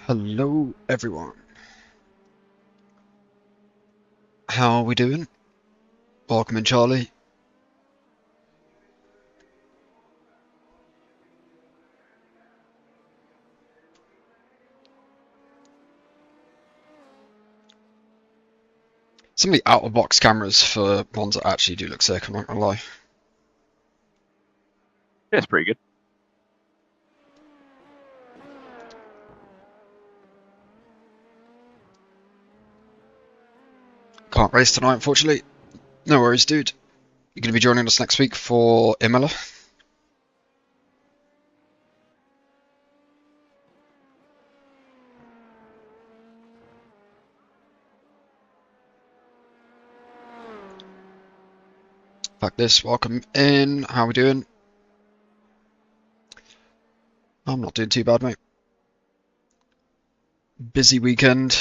Hello everyone, how are we doing? Welcome in, Charlie. Some of the out-of-box cameras for Monza actually do look sick, I'm not gonna lie. Yeah, it's pretty good. Can't race tonight, unfortunately. No worries, dude. You're gonna be joining us next week for Imola. Like this, welcome in. How are we doing? I'm not doing too bad, mate. Busy weekend,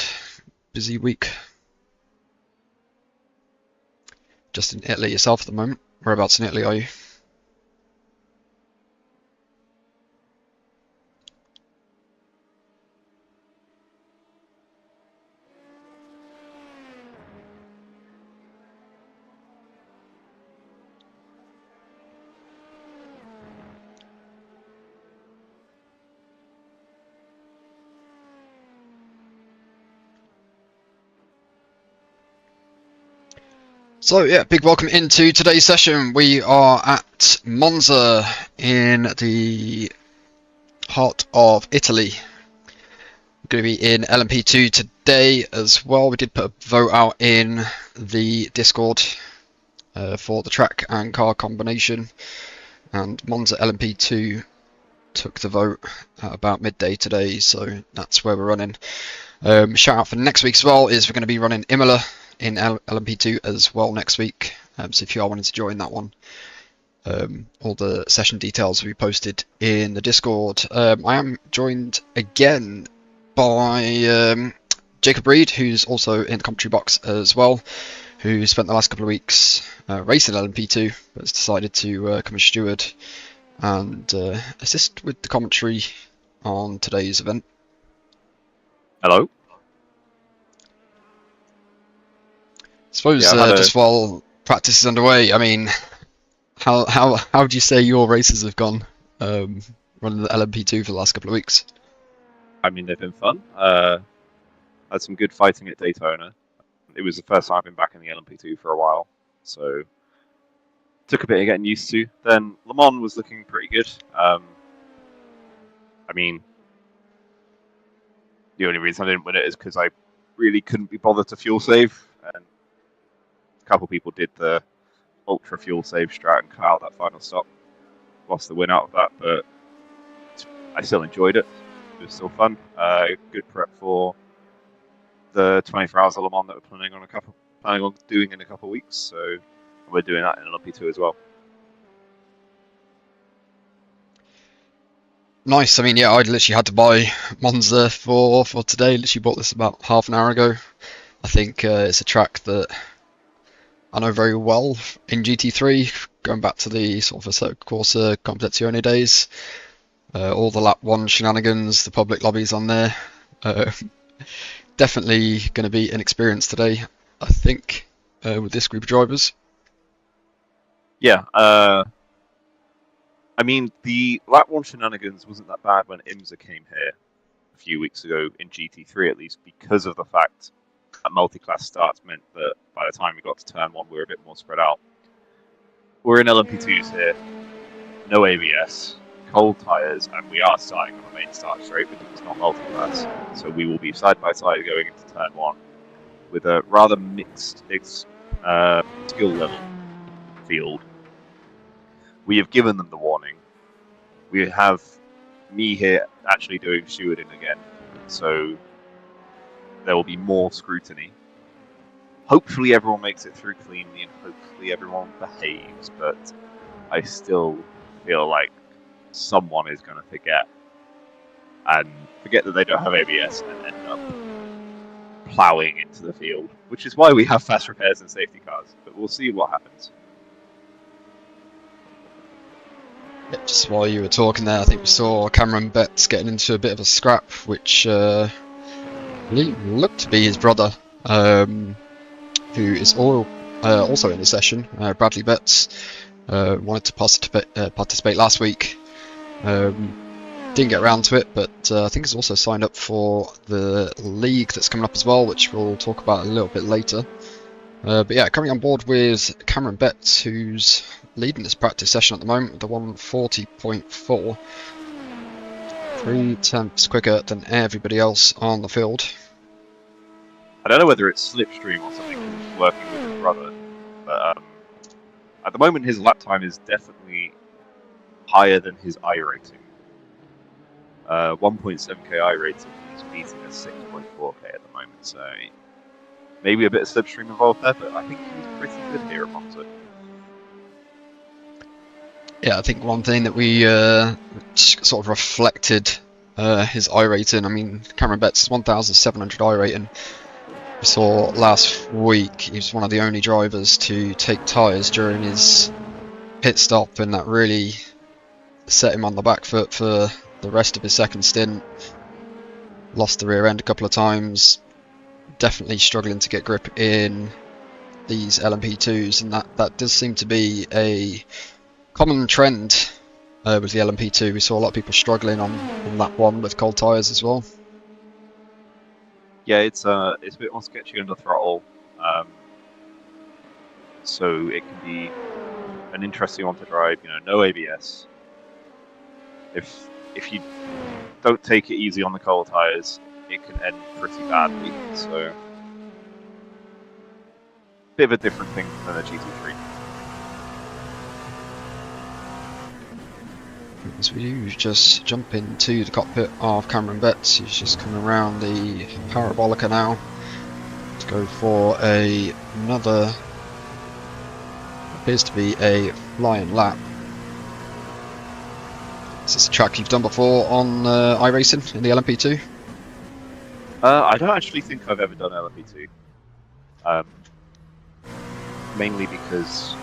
busy week. Just in Italy yourself at the moment. Whereabouts in Italy are you? So yeah, big welcome into today's session. We are at Monza in the heart of Italy. We're going to be in Lmp2 today as well. We did put a vote out in the Discord for the track and car combination, and Monza Lmp2 took the vote at about midday today, so that's where we're running. Shout out for next week as well is we're going to be running Imola in Lmp2 as well next week, so if you are wanting to join that one, all the session details will be posted in the Discord. I am joined again by Jacob Reed, who's also in the commentary box as well, who spent the last couple of weeks racing Lmp2, but has decided to come as steward and assist with the commentary on today's event. Hello. I suppose just while practice is underway, I mean, how would you say your races have gone running the Lmp2 for the last couple of weeks? I mean, they've been fun. Had some good fighting at Daytona. It was the first time I've been back in the Lmp2 for a while, so took a bit of getting used to. Then Le Mans was looking pretty good. I mean, the only reason I didn't win it is because I really couldn't be bothered to fuel save, and a couple people did the ultra fuel save strat and cut out that final stop. Lost the win out of that, but I still enjoyed it. It was still fun. Good prep for the 24 hours of Le Mans that we're planning on doing in a couple of weeks. So we're doing that in Lmp2 as well. Nice. I mean, yeah, I literally had to buy Monza for today. Literally bought this about half an hour ago. I think it's a track that I know very well in GT3, going back to the sort of Assetto Corsa Competizione days. All the lap 1 shenanigans, the public lobbies on there. Definitely going to be an experience today, I think, with this group of drivers. Yeah. I mean, the lap 1 shenanigans wasn't that bad when IMSA came here a few weeks ago, in GT3 at least, because of the fact that multi-class starts meant that by the time we got to turn 1, we were a bit more spread out. We're in LMP2s here, no ABS, cold tyres, and we are starting on a main start straight because it's not multi-class. So we will be side by side going into turn 1 with a rather mixed skill level field. We have given them the warning. We have me here actually doing stewarding again, so there will be more scrutiny. Hopefully everyone makes it through cleanly and hopefully everyone behaves, but I still feel like someone is going to forget that they don't have ABS and end up ploughing into the field, which is why we have fast repairs and safety cars, but we'll see what happens. Yeah, just while you were talking there, I think we saw Cameron Betts getting into a bit of a scrap, which looked to be his brother, who is also in the session. Bradley Betts wanted to participate last week. Didn't get around to it, but I think he's also signed up for the league that's coming up as well, which we'll talk about a little bit later. But yeah, coming on board with Cameron Betts, who's leading this practice session at the moment with the 140.4, 3/10 quicker than everybody else on the field. I don't know whether it's slipstream or something because he's working with his brother, but at the moment his lap time is definitely higher than his I rating. 1.7k I rating, he's beating a 6.4k at the moment, so maybe a bit of slipstream involved there, but I think he's pretty good here at Monza. Yeah, I think one thing that we sort of reflected his I rating. I mean, Cameron Betts is 1,700 I rating. We saw last week he was one of the only drivers to take tyres during his pit stop, and that really set him on the back foot for the rest of his second stint. Lost the rear end a couple of times. Definitely struggling to get grip in these Lmp2s, and that does seem to be a common trend with the Lmp2. We saw a lot of people struggling on lap 1 with cold tyres as well. Yeah, it's a bit more sketchy under throttle, so it can be an interesting one to drive. You know, no ABS. If you don't take it easy on the cold tyres, it can end pretty badly. So, bit of a different thing than a GT3. As we do just jump into the cockpit of Cameron Betts, he's just coming around the Parabolica now to go for another, appears to be a flying lap. Is this a track you've done before on iRacing in the Lmp2? I don't actually think I've ever done Lmp2. Mainly because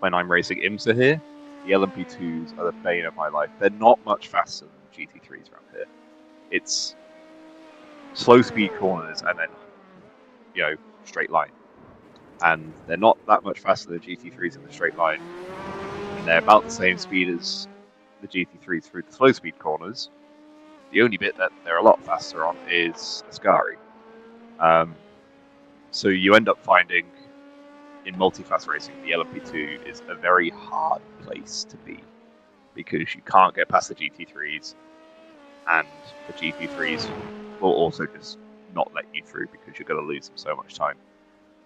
when I'm racing IMSA here, the Lmp2s are the bane of my life. They're not much faster than GT3s around here. It's slow speed corners and then, you know, straight line. And they're not that much faster than GT3s in the straight line. And they're about the same speed as the GT3s through the slow speed corners. The only bit that they're a lot faster on is Ascari. So you end up finding in multi-class racing, the LMP2 is a very hard place to be because you can't get past the GT3s, and the GT3s will also just not let you through because you're going to lose them so much time.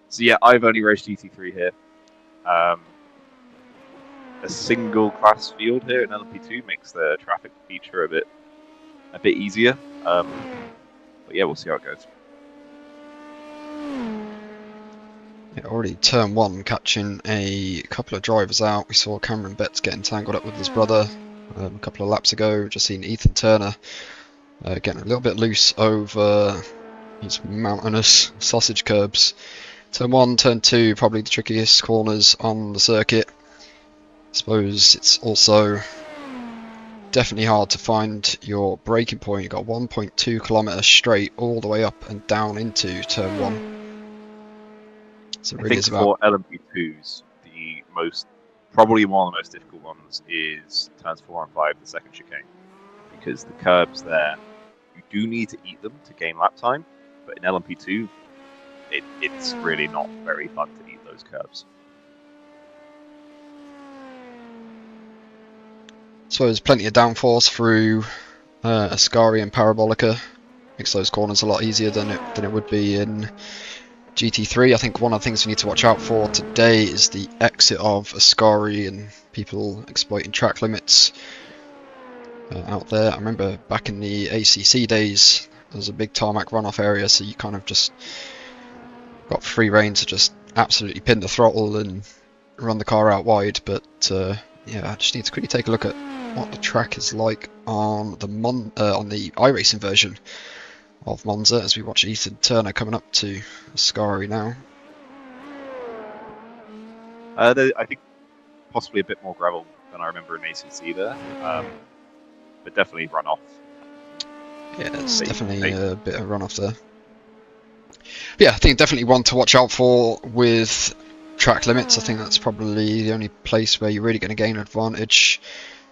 So yeah, I've only raced GT3 here. A single class field here in LMP2 makes the traffic feature a bit easier. But yeah, we'll see how it goes. Yeah, already turn 1 catching a couple of drivers out. We saw Cameron Betts getting tangled up with his brother a couple of laps ago. Just seen Ethan Turner getting a little bit loose over these mountainous sausage curbs. Turn 1, turn 2, probably the trickiest corners on the circuit. I suppose it's also definitely hard to find your braking point. You've got 1.2 kilometers straight all the way up and down into turn 1. So it really I think for LMP2s, probably one of the most difficult ones is turns 4 and 5, the second chicane, because the curbs there, you do need to eat them to gain lap time, but in LMP2, it's really not very fun to eat those curbs. So there's plenty of downforce through Ascari and Parabolica. Makes those corners a lot easier than it would be in GT3. I think one of the things we need to watch out for today is the exit of Ascari and people exploiting track limits out there. I remember back in the ACC days, there was a big tarmac runoff area, so you kind of just got free rein to just absolutely pin the throttle and run the car out wide. But yeah, I just need to quickly take a look at what the track is like on the iRacing version of Monza as we watch Ethan Turner coming up to Ascari now. I think possibly a bit more gravel than I remember in ACC there. But definitely runoff. Yeah, it's definitely a bit of runoff there. But yeah, I think definitely one to watch out for with track limits. I think that's probably the only place where you're really going to gain advantage,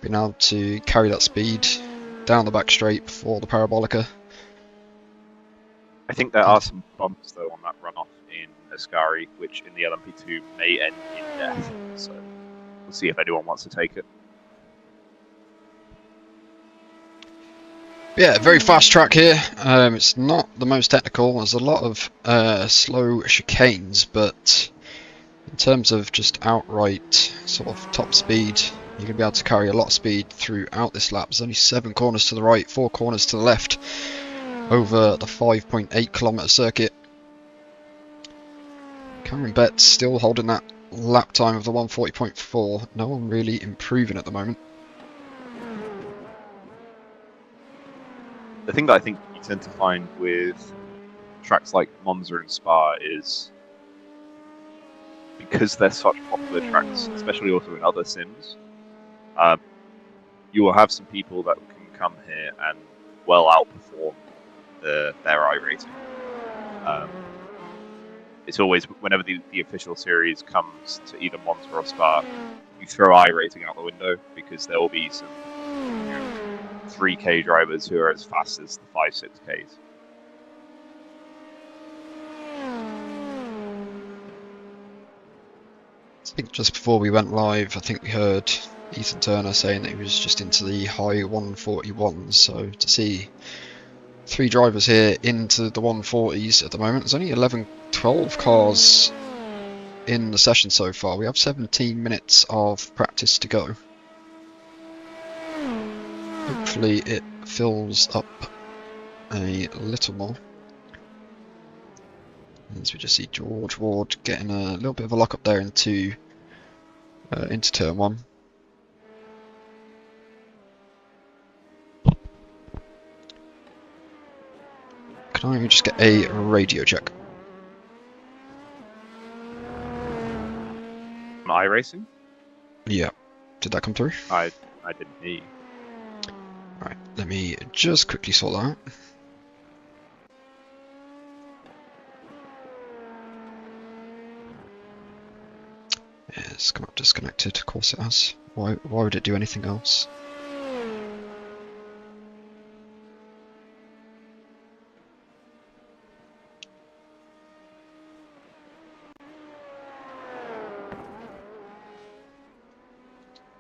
being able to carry that speed down the back straight before the parabolica. I think there are some bumps though on that runoff in Ascari, which in the Lmp2 may end in death. So we'll see if anyone wants to take it. Yeah, very fast track here. It's not the most technical. There's a lot of slow chicanes, but in terms of just outright sort of top speed, you're going to be able to carry a lot of speed throughout this lap. There's only 7 corners to the right, 4 corners to the left over the 5.8 kilometre circuit. Cameron Betts still holding that lap time of the 140.4. No one really improving at the moment. The thing that I think you tend to find with tracks like Monza and Spa is because they're such popular tracks, especially also in other sims, you will have some people that can come here and well outperform their iRating. It's always, whenever the official series comes to either Monza or Spa, you throw iRating out the window because there will be some 3K drivers who are as fast as the 5-6Ks. I think just before we went live, I think we heard Ethan Turner saying that he was just into the high 141s, so to see 3 drivers here into the 140s at the moment. There's only 12 cars in the session so far. We have 17 minutes of practice to go. Hopefully it fills up a little more. As we just see George Ward getting a little bit of a lock up there into turn 1. Can I just get a radio check? iRacing? Yeah. Did that come through? I didn't hear you. Alright, let me just quickly sort that out. Yeah, it's come up disconnected, of course it has. Why would it do anything else?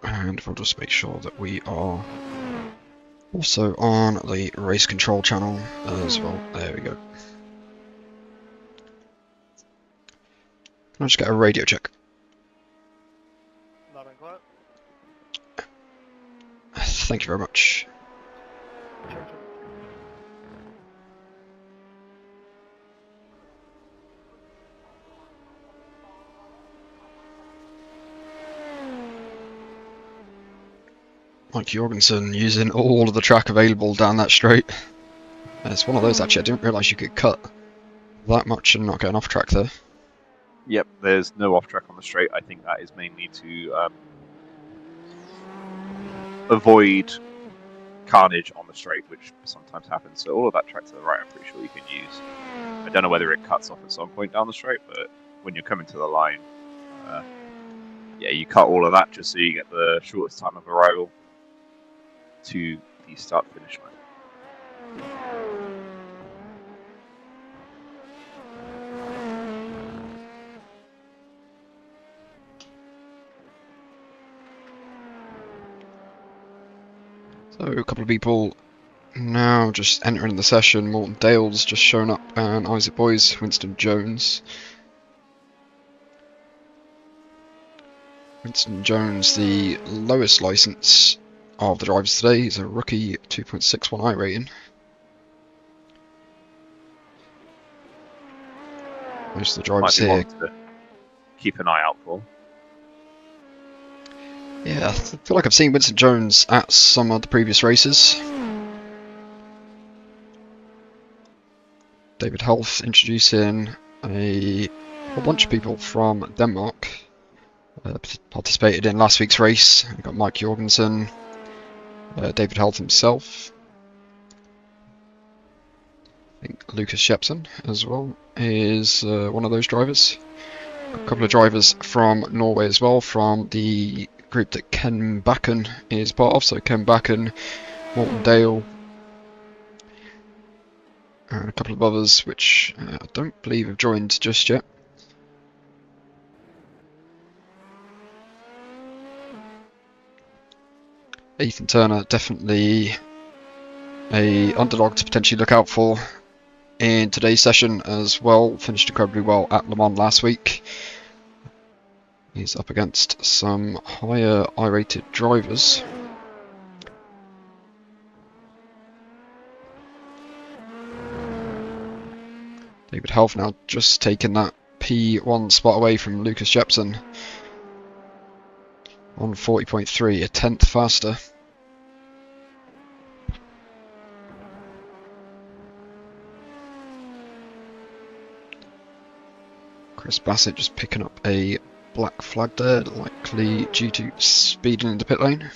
And we'll just make sure that we are also on the race control channel as well. There we go. Can I just get a radio check? Loud and quiet. Thank you very much. Sure. Mike Jorgensen using all of the track available down that straight. It's one of those actually, I didn't realise you could cut that much and not get an off track there. Yep, there's no off track on the straight. I think that is mainly to avoid carnage on the straight, which sometimes happens. So all of that track to the right, I'm pretty sure you can use. I don't know whether it cuts off at some point down the straight, but when you're coming to the line, yeah, you cut all of that just so you get the shortest time of arrival to the start-finish line. So a couple of people now just entering the session. Morton Dale's just shown up, and Isaac Boys, Winston Jones. Winston Jones, the lowest license of the drivers today. He's a rookie 2.61 iRating. Most of the drivers here. To keep an eye out for. Yeah, I feel like I've seen Winston Jones at some of the previous races. David Health introducing a whole bunch of people from Denmark. participated in last week's race. We've got Mike Jorgensen, David Health himself. I think Lucas Shepson as well is one of those drivers. A couple of drivers from Norway as well, from the group that Ken Bakken is part of. So Ken Bakken, Morton Dale, and a couple of others which I don't believe have joined just yet. Ethan Turner, definitely a underdog to potentially look out for in today's session as well. Finished incredibly well at Le Mans last week. He's up against some higher I-rated drivers. David Health now just taking that P1 spot away from Lucas Jepson on 40.3, a tenth faster. Chris Bassett just picking up a black flag there, likely due to speeding in the pit lane.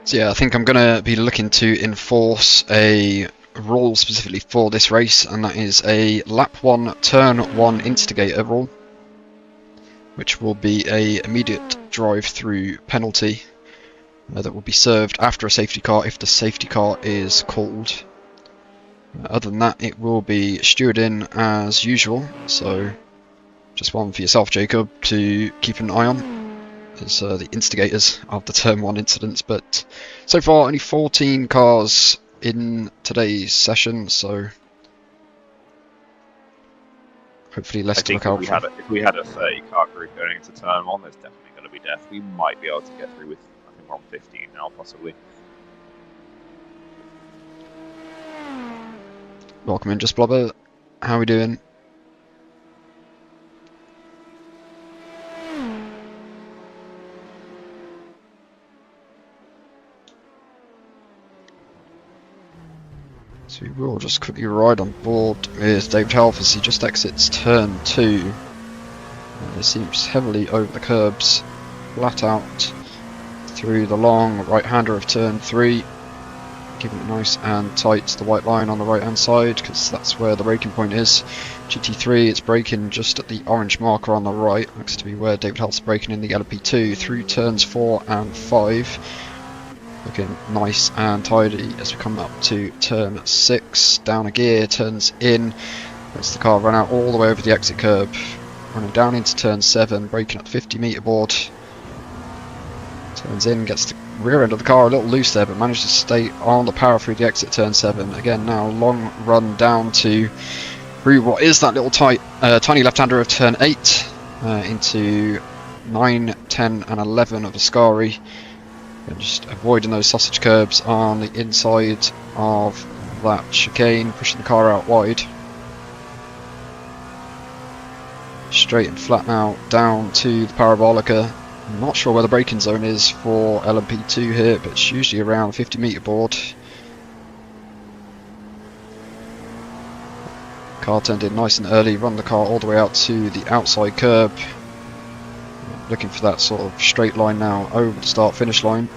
So yeah, I think I'm going to be looking to enforce a rule specifically for this race, and that is a lap 1, turn 1 instigator rule, which will be a immediate drive-through penalty that will be served after a safety car if the safety car is called. Other than that, it will be steward in as usual, so just one for yourself, Jacob, to keep an eye on as the instigators of the turn 1 incidents. But so far only 14 cars in today's session, so hopefully less to look out for. If we had a 30 car group going into turn 1, there's definitely going to be death. We might be able to get through with, I think we're on 15 now, possibly. Welcome in, Just Blobber. How are we doing? So we will just quickly ride on board with David Health as he just exits turn 2. It seems heavily over the curbs, flat out through the long right-hander of turn 3, keeping it nice and tight to the white line on the right-hand side because that's where the braking point is. GT3, it's braking just at the orange marker on the right, looks to be where David Health's braking in the Lmp2 through turns 4 and 5. Looking nice and tidy as we come up to turn 6, down a gear, turns in, lets the car run out all the way over the exit curb, running down into turn 7, braking at the 50-metre board, turns in, gets the rear end of the car a little loose there, but managed to stay on the power through the exit turn 7. Again now long run down to through what is that little tiny left-hander of turn 8 into 9, 10 and 11 of Ascari. And just avoiding those sausage curbs on the inside of that chicane, pushing the car out wide. Straight and flat now down to the Parabolica. I'm not sure where the braking zone is for Lmp2 here, but it's usually around the 50-metre board. Car turned in nice and early, run the car all the way out to the outside curb. Looking for that sort of straight line now over the start-finish line.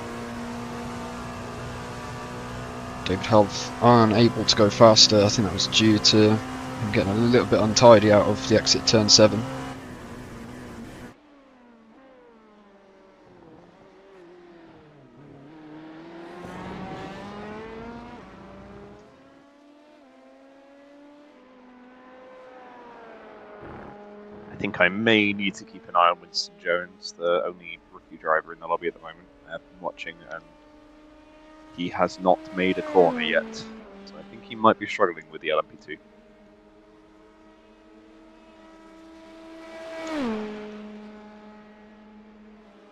David Health unable to go faster. I think that was due to him getting a little bit untidy out of the exit turn 7. I think I may need to keep an eye on Winston Jones, the only rookie driver in the lobby at the moment. I've been watching, and he has not made a corner yet. So I think he might be struggling with the LMP2.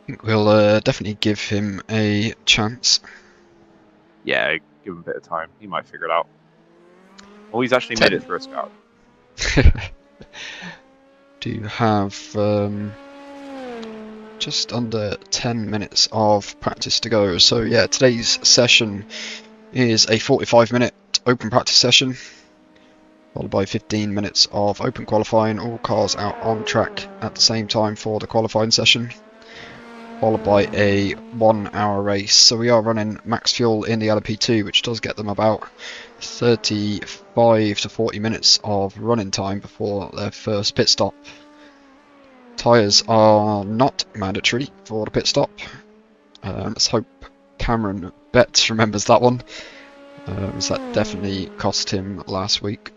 I think we'll definitely give him a chance. Yeah, give him a bit of time. He might figure it out. Oh, he's actually made it through a scout. Do have just under 10 minutes of practice to go. So yeah, today's session is a 45-minute open practice session, followed by 15 minutes of open qualifying, all cars out on track at the same time for the qualifying session, followed by a 1 hour race. So we are running max fuel in the Lmp2, which does get them about 35 to 40 minutes of running time before their first pit stop. Tyres are not mandatory for the pit stop. Let's hope Cameron Betts remembers that one, as that definitely cost him last week.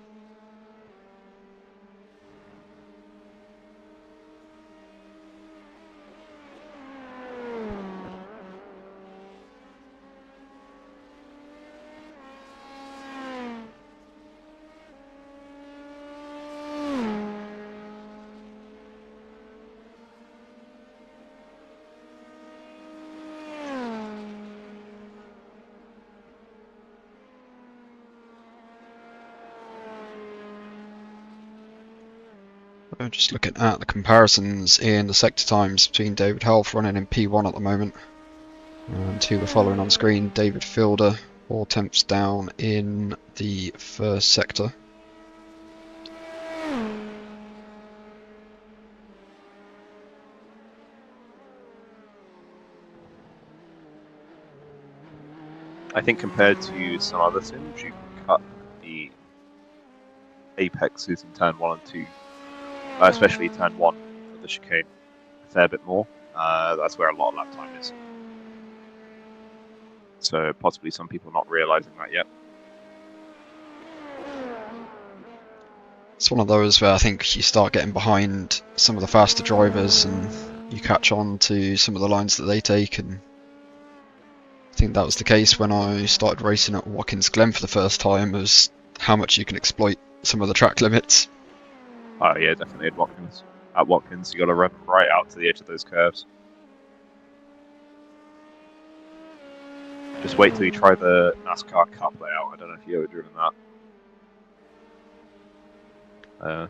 Just looking at the comparisons in the sector times between David Health running in P1 at the moment, and who we're following on screen, David Fielder, 4 tenths down in the first sector. I think compared to some other sims, you can cut the apexes in turn 1 and 2, especially turn 1 of the chicane, a fair bit more. That's where a lot of lap time is. So possibly some people not realising that yet. It's one of those where I think you start getting behind some of the faster drivers and you catch on to some of the lines that they take, and I think that was the case when I started racing at Watkins Glen for the first time, as how much you can exploit some of the track limits. Oh yeah, definitely at Watkins. At Watkins, you got to run right out to the edge of those curves. Just wait till you try the NASCAR Cup layout. I don't know if you've ever driven that.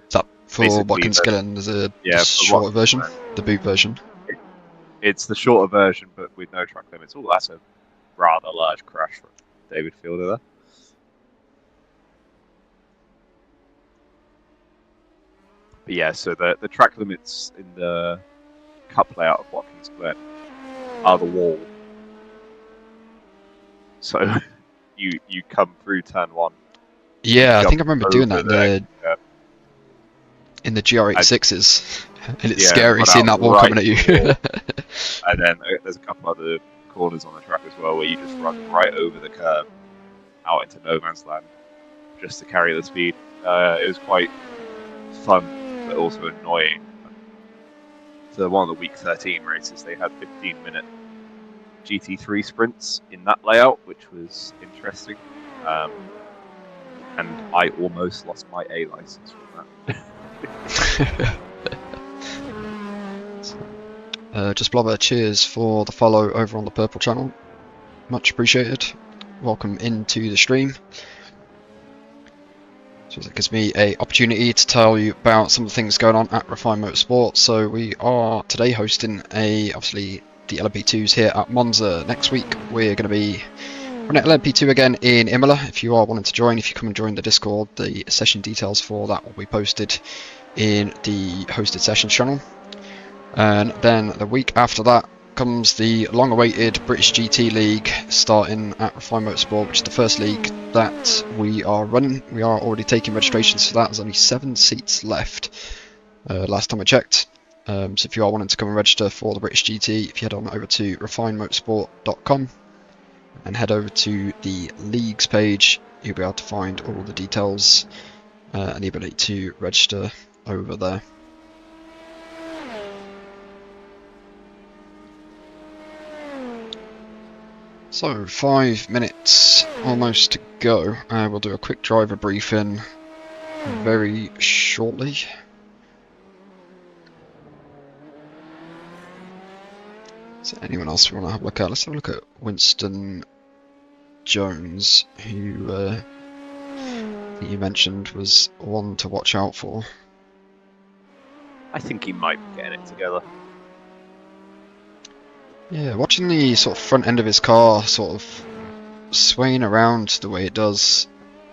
Is that for Watkins Glen as a shorter version? The boot version? It's the shorter version, but with no track limits. Oh, that's a rather large crash from David Fielder there. But yeah, so the track limits in the Cup layout of Watkins Glen are the wall. So you come through turn 1. Yeah, I think I remember doing that in the GR86s, and it's scary seeing that wall coming at you. And then there's a couple other corners on the track as well where you just run right over the curb out into no man's land just to carry the speed. It was quite fun, but also annoying. So one of the week 13 races, they had 15-minute GT3 sprints in that layout, which was interesting. And I almost lost my A license from that. Just Blobber, cheers for the follow over on the Purple channel. Much appreciated. Welcome into the stream. So that gives me an opportunity to tell you about some of the things going on at Refine Motorsport. So we are today hosting obviously the Lmp2s here at Monza. Next week we're going to be running Lmp2 again in Imola. If you are wanting to join, if you come and join the Discord, the session details for that will be posted in the hosted sessions channel. And then the week after that comes the long-awaited British GT League starting at Refine Motorsport, which is the first league that we are running. We are already taking registrations for that. There's only 7 seats left last time I checked. So if you are wanting to come and register for the British GT, if you head on over to refinemotorsport.com and head over to the leagues page, you'll be able to find all the details and the ability to register over there. So 5 minutes almost to go. We'll do a quick driver briefing very shortly. Is there anyone else we want to have a look at? Let's have a look at Winston Jones, who you mentioned was one to watch out for. I think he might be getting it together. Yeah, watching the sort of front end of his car sort of swaying around the way it does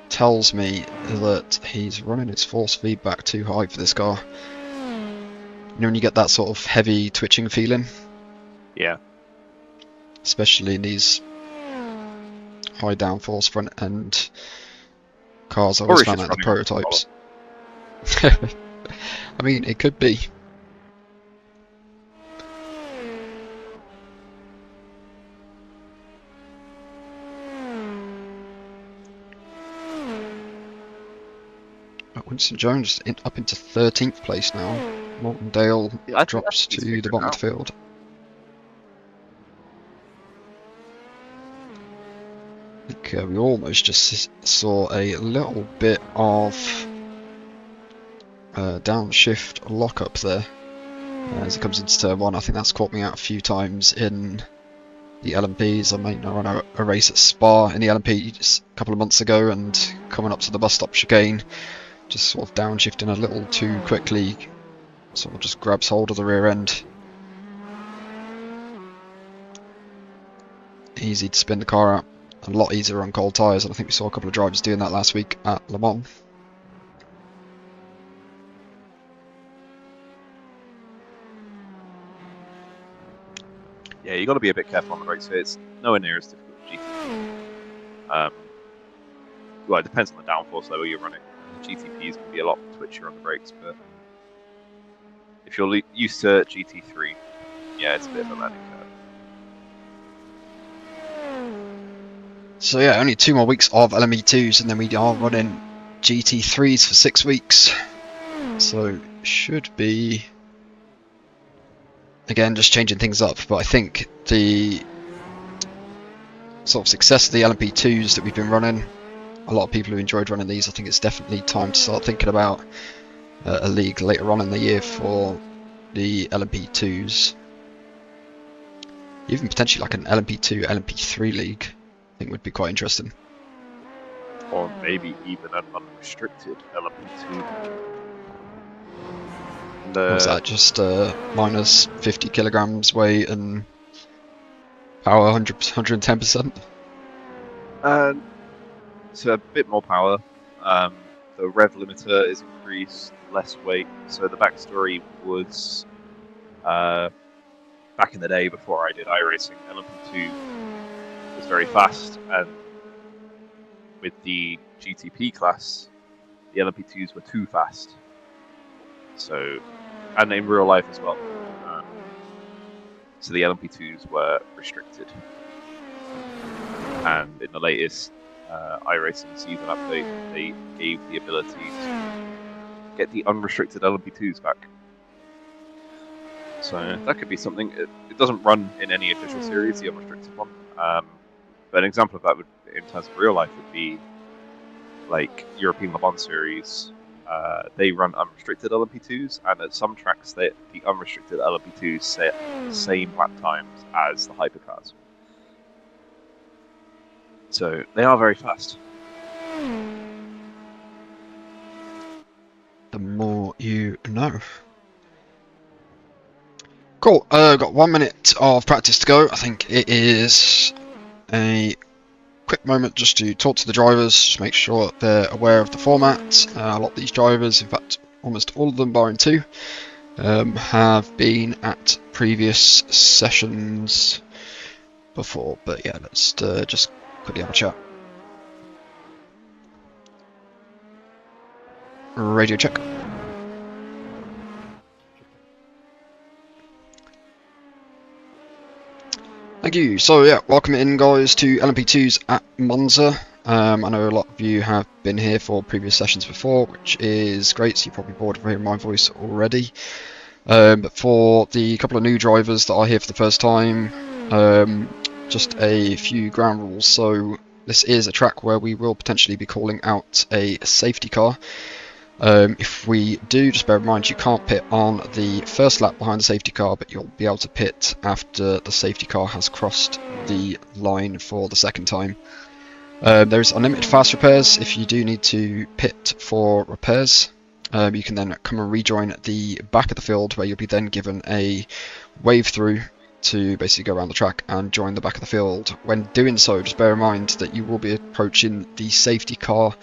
tells me that he's running his force feedback too high for this car. You know when you get that sort of heavy twitching feeling? Yeah. Especially in these high downforce front end cars. I Or always he's found just that in the running off the prototypes. I mean, it could be. Winston Jones up into 13th place now. Morton Dale Yeah, I drops think he's to the figured bottom it of the field. I think we almost just saw a little bit of downshift lockup there as it comes into turn 1. I think that's caught me out a few times in the LMPs. I might run a race at Spa in the LMP just a couple of months ago, and coming up to the bus stop chicane, just sort of downshifting a little too quickly, sort of just grabs hold of the rear end. Easy to spin the car out. A lot easier on cold tyres, and I think we saw a couple of drivers doing that last week at Le Mans. Yeah, you got to be a bit careful on the brakes here. It's nowhere near as difficult as GTP. Well, it depends on the downforce level you're running. The GTPs can be a lot twitchier on the brakes, but if you're used to GT3, yeah, it's a bit of a learning curve. So yeah, only 2 more weeks of Lmp2s, and then we are running GT3s for 6 weeks. So should be, again, just changing things up. But I think the sort of success of the Lmp2s that we've been running, a lot of people who enjoyed running these, I think it's definitely time to start thinking about a league later on in the year for the Lmp2s. Even potentially like an LMP2, LMP3 league, I think would be quite interesting. Or maybe even an unrestricted LMP2. What was that, just minus 50 kilograms weight and power 110%? So a bit more power. The rev limiter is increased, less weight. So the backstory was back in the day before I did iRacing, LMP2 was very fast, and with the GTP class, the LMP2s were too fast. So, and in real life as well. So the LMP2s were restricted. And in the latest iRacing season update, they gave the ability to get the unrestricted LMP2s back. So that could be something. It doesn't run in any official series, the unrestricted one. But an example of that would, in terms of real life, would be like European Le Mans series. They run unrestricted LMP2s, and at some tracks, the unrestricted LMP2s set the same lap times as the hypercars. So they are very fast. The more you know. Cool, got 1 minute of practice to go. I think it is a quick moment just to talk to the drivers, just make sure they're aware of the format. A lot of these drivers, in fact almost all of them barring 2, have been at previous sessions before. But yeah, let's just quickly have a chat. Radio check. Thank you. So yeah, welcome in guys to Lmp2s at Monza. I know a lot of you have been here for previous sessions before, which is great, so you're probably bored of hearing my voice already. But for the couple of new drivers that are here for the first time, just a few ground rules. So this is a track where we will potentially be calling out a safety car. If we do, just bear in mind you can't pit on the first lap behind the safety car, but you'll be able to pit after the safety car has crossed the line for the second time. There's unlimited fast repairs if you do need to pit for repairs. You can then come and rejoin the back of the field, where you'll be then given a wave through to basically go around the track and join the back of the field. When doing so, just bear in mind that you will be approaching the safety car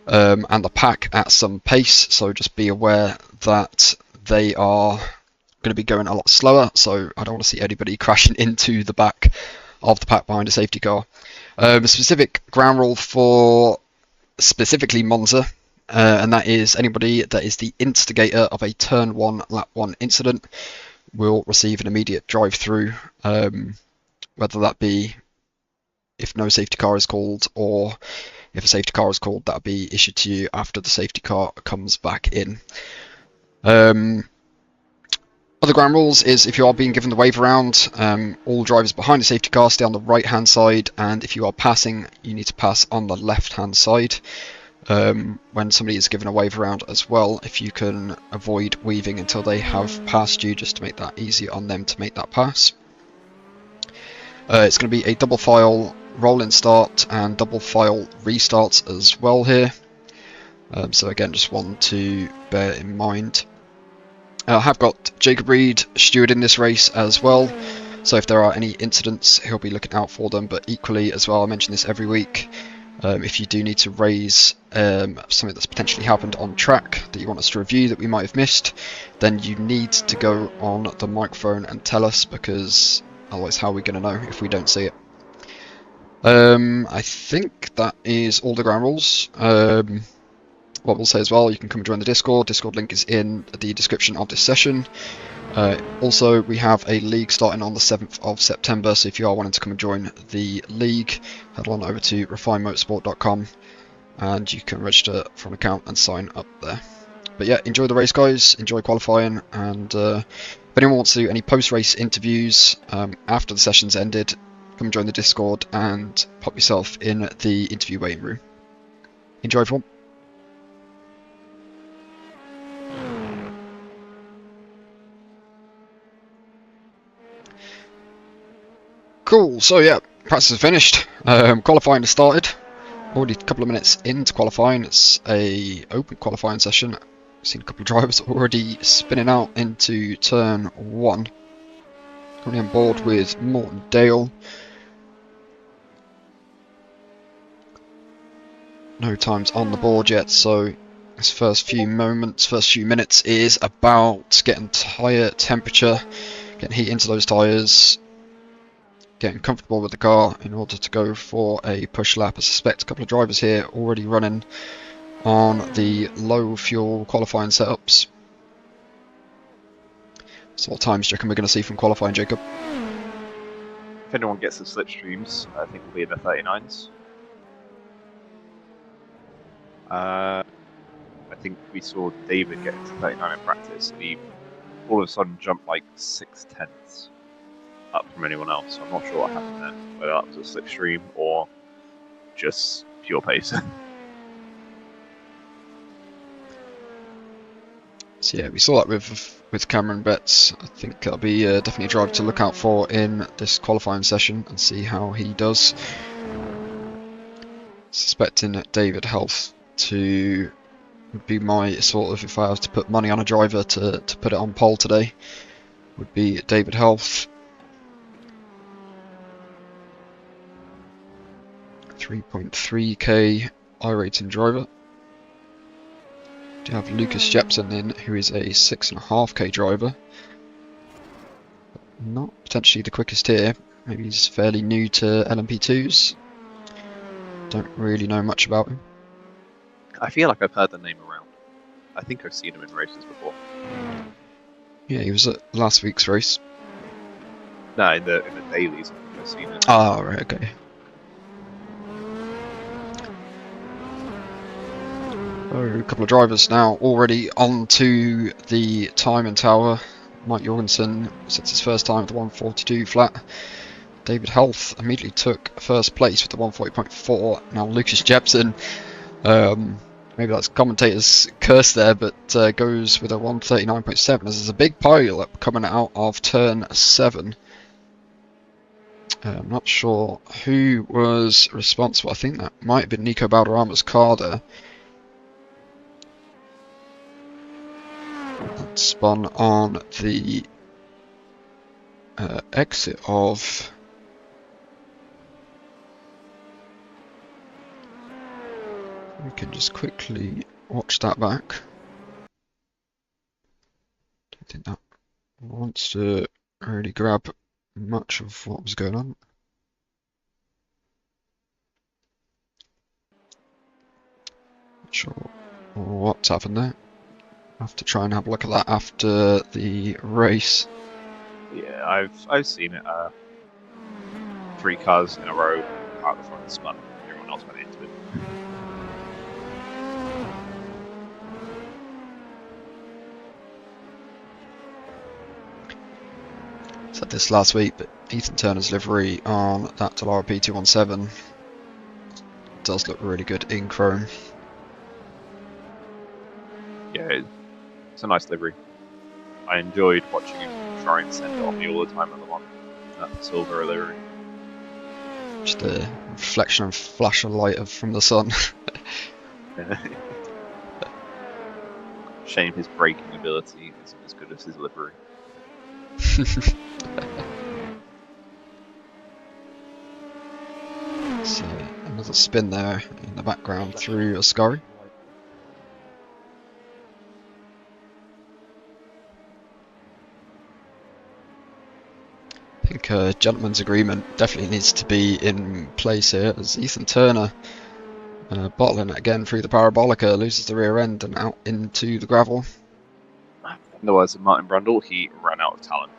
and the pack at some pace, so just be aware that they are going to be going a lot slower, so I don't want to see anybody crashing into the back of the pack behind a safety car. A specific ground rule for specifically Monza, and that is anybody that is the instigator of a turn 1 lap 1 incident will receive an immediate drive through, whether that be if no safety car is called, or if a safety car is called, that'll be issued to you after the safety car comes back in. Other ground rules is if you are being given the wave around, all drivers behind the safety car stay on the right hand side, and if you are passing, you need to pass on the left hand side. When somebody is given a wave around as well, if you can avoid weaving until they have passed you, just to make that easier on them to make that pass. It's going to be a double file roll in start and double file restarts as well here. So again, just one to bear in mind. I have got Jacob Reed stewarding this race as well, so if there are any incidents, he'll be looking out for them. But equally as well, I mention this every week, if you do need to raise something that's potentially happened on track that you want us to review that we might have missed, then you need to go on the microphone and tell us, because otherwise how are we going to know if we don't see it? I think that is all the ground rules. What we'll say as well, you can come and join the Discord. Discord link is in the description of this session. Also, we have a league starting on the 7th of September, so if you are wanting to come and join the league, head on over to refinemotorsport.com and you can register for an account and sign up there. But yeah, enjoy the race, guys, enjoy qualifying, and if anyone wants to do any post-race interviews after the session's ended, come and join the Discord and pop yourself in the interview waiting room. Enjoy, everyone. Cool, so yeah, practice is finished. Qualifying has started. Already a couple of minutes into qualifying. It's a open qualifying session. I've seen a couple of drivers already spinning out into turn 1. Currently on board with Morton Dale. No times on the board yet, so this first few minutes is about getting tyre temperature, getting heat into those tyres, getting comfortable with the car in order to go for a push lap. I suspect a couple of drivers here already running on the low fuel qualifying setups. So what times do you reckon we're going to see from qualifying, Jacob? If anyone gets the slipstreams, I think we'll be in the 39s. I think we saw David get to 39 in practice, and he all of a sudden jumped like 6/10 up from anyone else. So I'm not sure what happened there, whether that was a slipstream or just pure pace. So yeah, we saw that with Cameron Betts. I think that'll be definitely a driver to look out for in this qualifying session and see how he does. Suspecting David Health to be my sort of, if I was to put money on a driver to put it on pole today, would be David Health. 3.3k Iracing driver. Do have Lucas Jepson in, who is a 6.5k driver. Not potentially the quickest here. Maybe he's fairly new to Lmp2s. Don't really know much about him. I feel like I've heard the name around. I think I've seen him in races before. Yeah, he was at last week's race. No, in the dailies, I think I've seen him. Ah, right, okay. So, a couple of drivers now already onto the timing tower. Mike Jorgensen sets his first time with the 142 flat. David Health immediately took first place with the 140.4. Now Lucas Jepson, maybe that's commentator's curse there, but goes with a 139.7 as there's a big pile up coming out of turn 7. I'm not sure who was responsible. I think that might have been Nico Balderrama's car there. That spun on the exit of we can just quickly watch that back. I think that wants to really grab much of what was going on. Not sure what's happened there. I have to try and have a look at that after the race. Yeah, I've seen it. 3 cars in a row out the front spun. Everyone else went into it. Said this last week, but Ethan Turner's livery on that Lmp2 Monza does look really good in chrome. Yeah, it's a nice livery. I enjoyed watching him try and send it on me all the time at the one. That silver livery. Just a reflection and flash of light from the sun. Shame his braking ability isn't as good as his livery. So another spin there in the background through Ascari. I think a gentleman's agreement definitely needs to be in place here, as Ethan Turner bottling it again through the parabolica, loses the rear end and out into the gravel. In the words of Martin Brundle, he ran out of talent.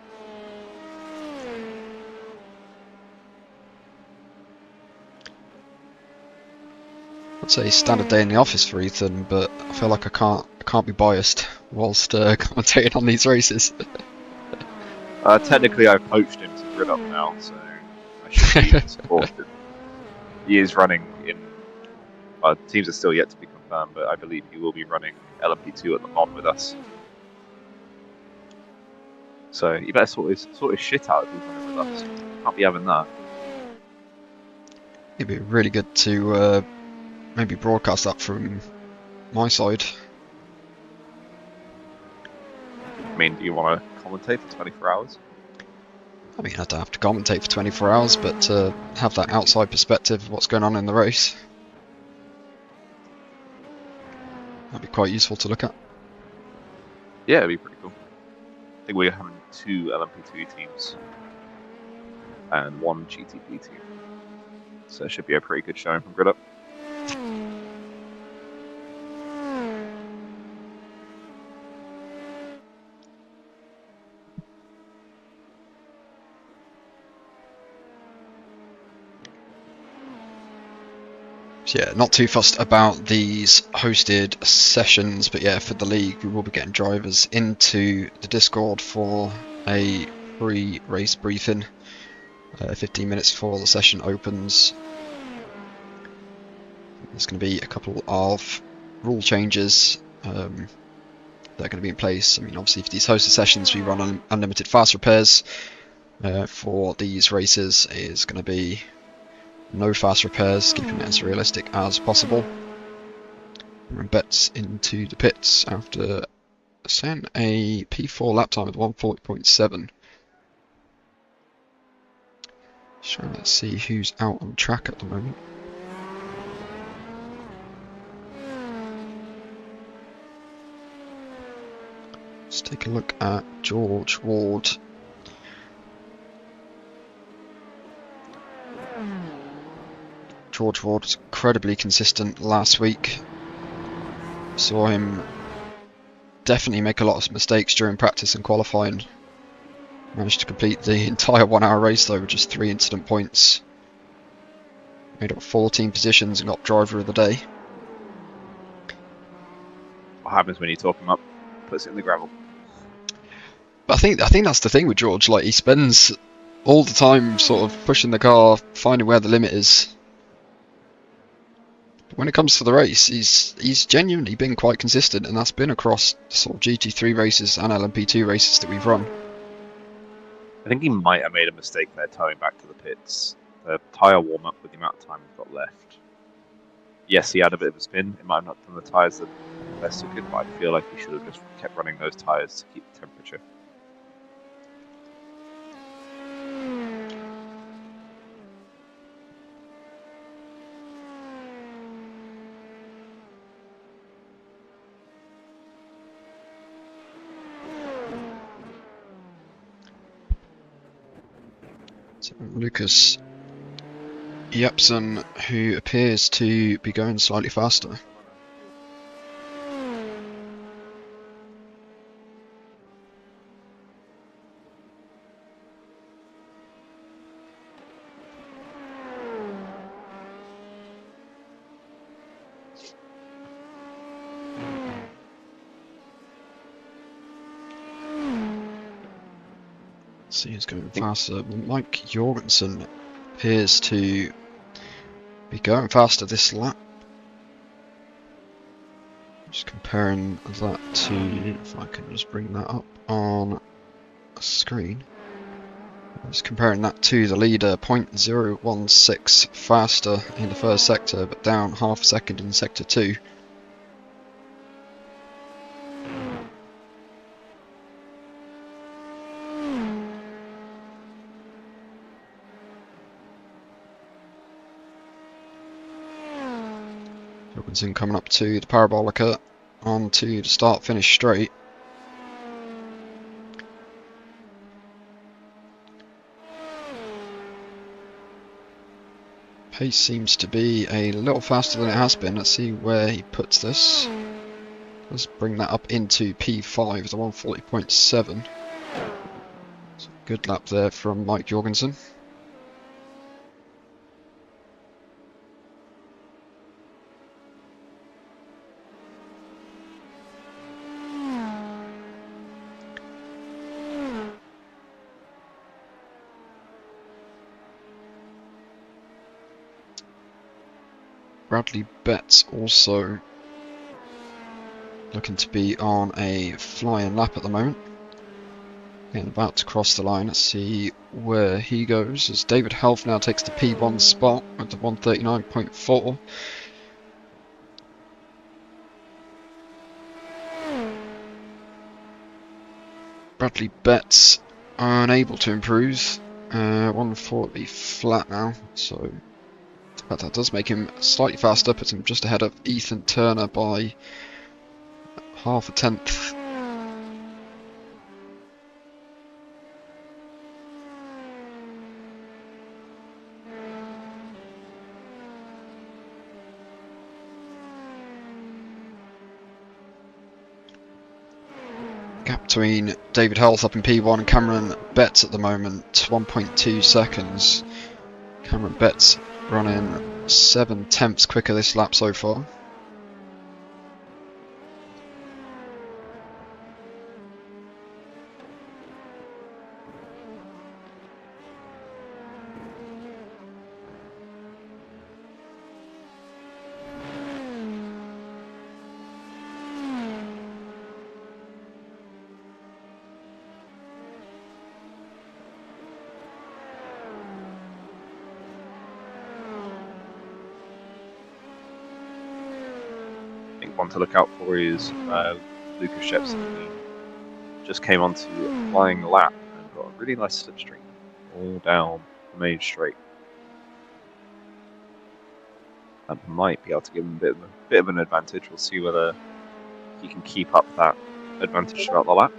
I'd say standard day in the office for Ethan, but I feel like I can't be biased whilst commentating on these races. Technically, I've poached him to grid up now, so I should be supported. He is running in. Teams are still yet to be confirmed, but I believe he will be running Lmp2 at the Mon with us. So you better sort his shit out if he's running with us. Can't be having that. It'd be really good to maybe broadcast that from my side. I mean, do you want to commentate for 24 hours? I mean, I don't have to commentate for 24 hours, but have that outside perspective of what's going on in the race. That'd be quite useful to look at. Yeah, it'd be pretty cool. I think we're having 2 LMP2 teams and 1 GTP team. So it should be a pretty good showing from Grid Up. Yeah, not too fussed about these hosted sessions, but yeah, for the league we will be getting drivers into the Discord for a pre-race briefing 15 minutes before the session opens. There's going to be a couple of rule changes that are going to be in place. I mean, obviously for these hosted sessions we run unlimited fast repairs. For these races it is going to be no fast repairs, keeping it as realistic as possible. And bets into the pits after saying a P4 lap time of 140.7. So let's see who's out on track at the moment. Let's take a look at George Ward. George Ward was incredibly consistent last week. Saw him definitely make a lot of mistakes during practice and qualifying. Managed to complete the entire 1 hour race though with just 3 incident points. Made up 14 positions and got driver of the day. What happens when you talk him up? Puts it in the gravel. But I think that's the thing with George. Like, he spends all the time sort of pushing the car, finding where the limit is. When it comes to the race, he's genuinely been quite consistent, and that's been across sort of GT3 races and LMP2 races that we've run. I think he might have made a mistake there towing back to the pits. The tyre warm up with the amount of time he's got left. Yes, he had a bit of a spin. It might have not done the tyres the best it could, but I feel like he should have just kept running those tyres to keep the temperature. Lucas Jepsen, who appears to be going slightly faster. See who's going faster. Mike Jorgensen appears to be going faster this lap. Just comparing that to, if I can just bring that up on a screen. Just comparing that to the leader, 0.016 faster in the first sector, but down half a second in sector 2. Jorgensen coming up to the Parabolica, on to the start-finish straight. Pace seems to be a little faster than it has been. Let's see where he puts this. Let's bring that up into P5, the 140.7. Good lap there from Mike Jorgensen. Bradley Betts also looking to be on a flying lap at the moment. And about to cross the line. Let's see where he goes as David Health now takes the P1 spot at the 139.4. Bradley Betts unable to improve. 140 flat now, so but that does make him slightly faster, puts him just ahead of Ethan Turner by half a tenth. Gap between David Health up in P1 and Cameron Betts at the moment, 1.2 seconds. Cameron Betts running 7 tenths quicker this lap so far. One to look out for is Lucas Jepsen. He just came onto a flying lap and got a really nice slipstream all down the main straight. That might be able to give him a bit of an advantage. We'll see whether he can keep up that advantage throughout the lap.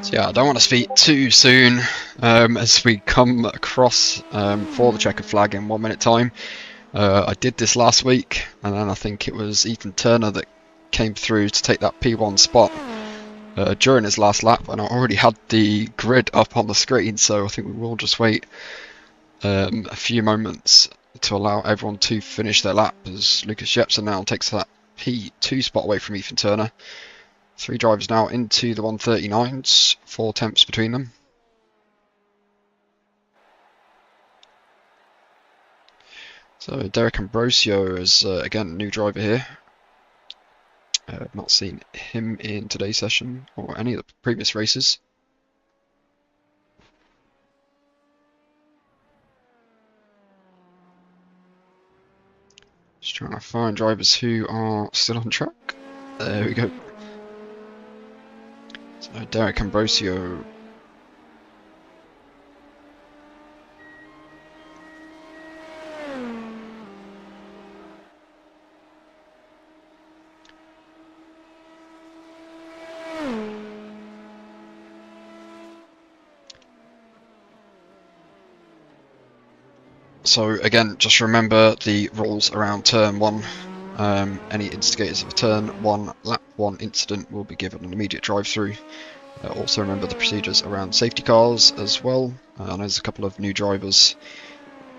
So yeah, I don't want to speak too soon as we come across for the checkered flag in 1 minute time. I did this last week, and then I think it was Ethan Turner that came through to take that P1 spot during his last lap, and I already had the grid up on the screen, so I think we will just wait a few moments to allow everyone to finish their lap as Lucas Jepsen now takes that P2 spot away from Ethan Turner. 3 drivers now into the 139s, 4 tenths between them. So Derek Ambrosio is again a new driver here. I've not seen him in today's session or any of the previous races. Just trying to find drivers who are still on track. There we go. So Derek Ambrosio. So again, just remember the rules around turn 1. Any instigators of a turn 1 lap 1 incident will be given an immediate drive-through. Also remember the procedures around safety cars as well. There's a couple of new drivers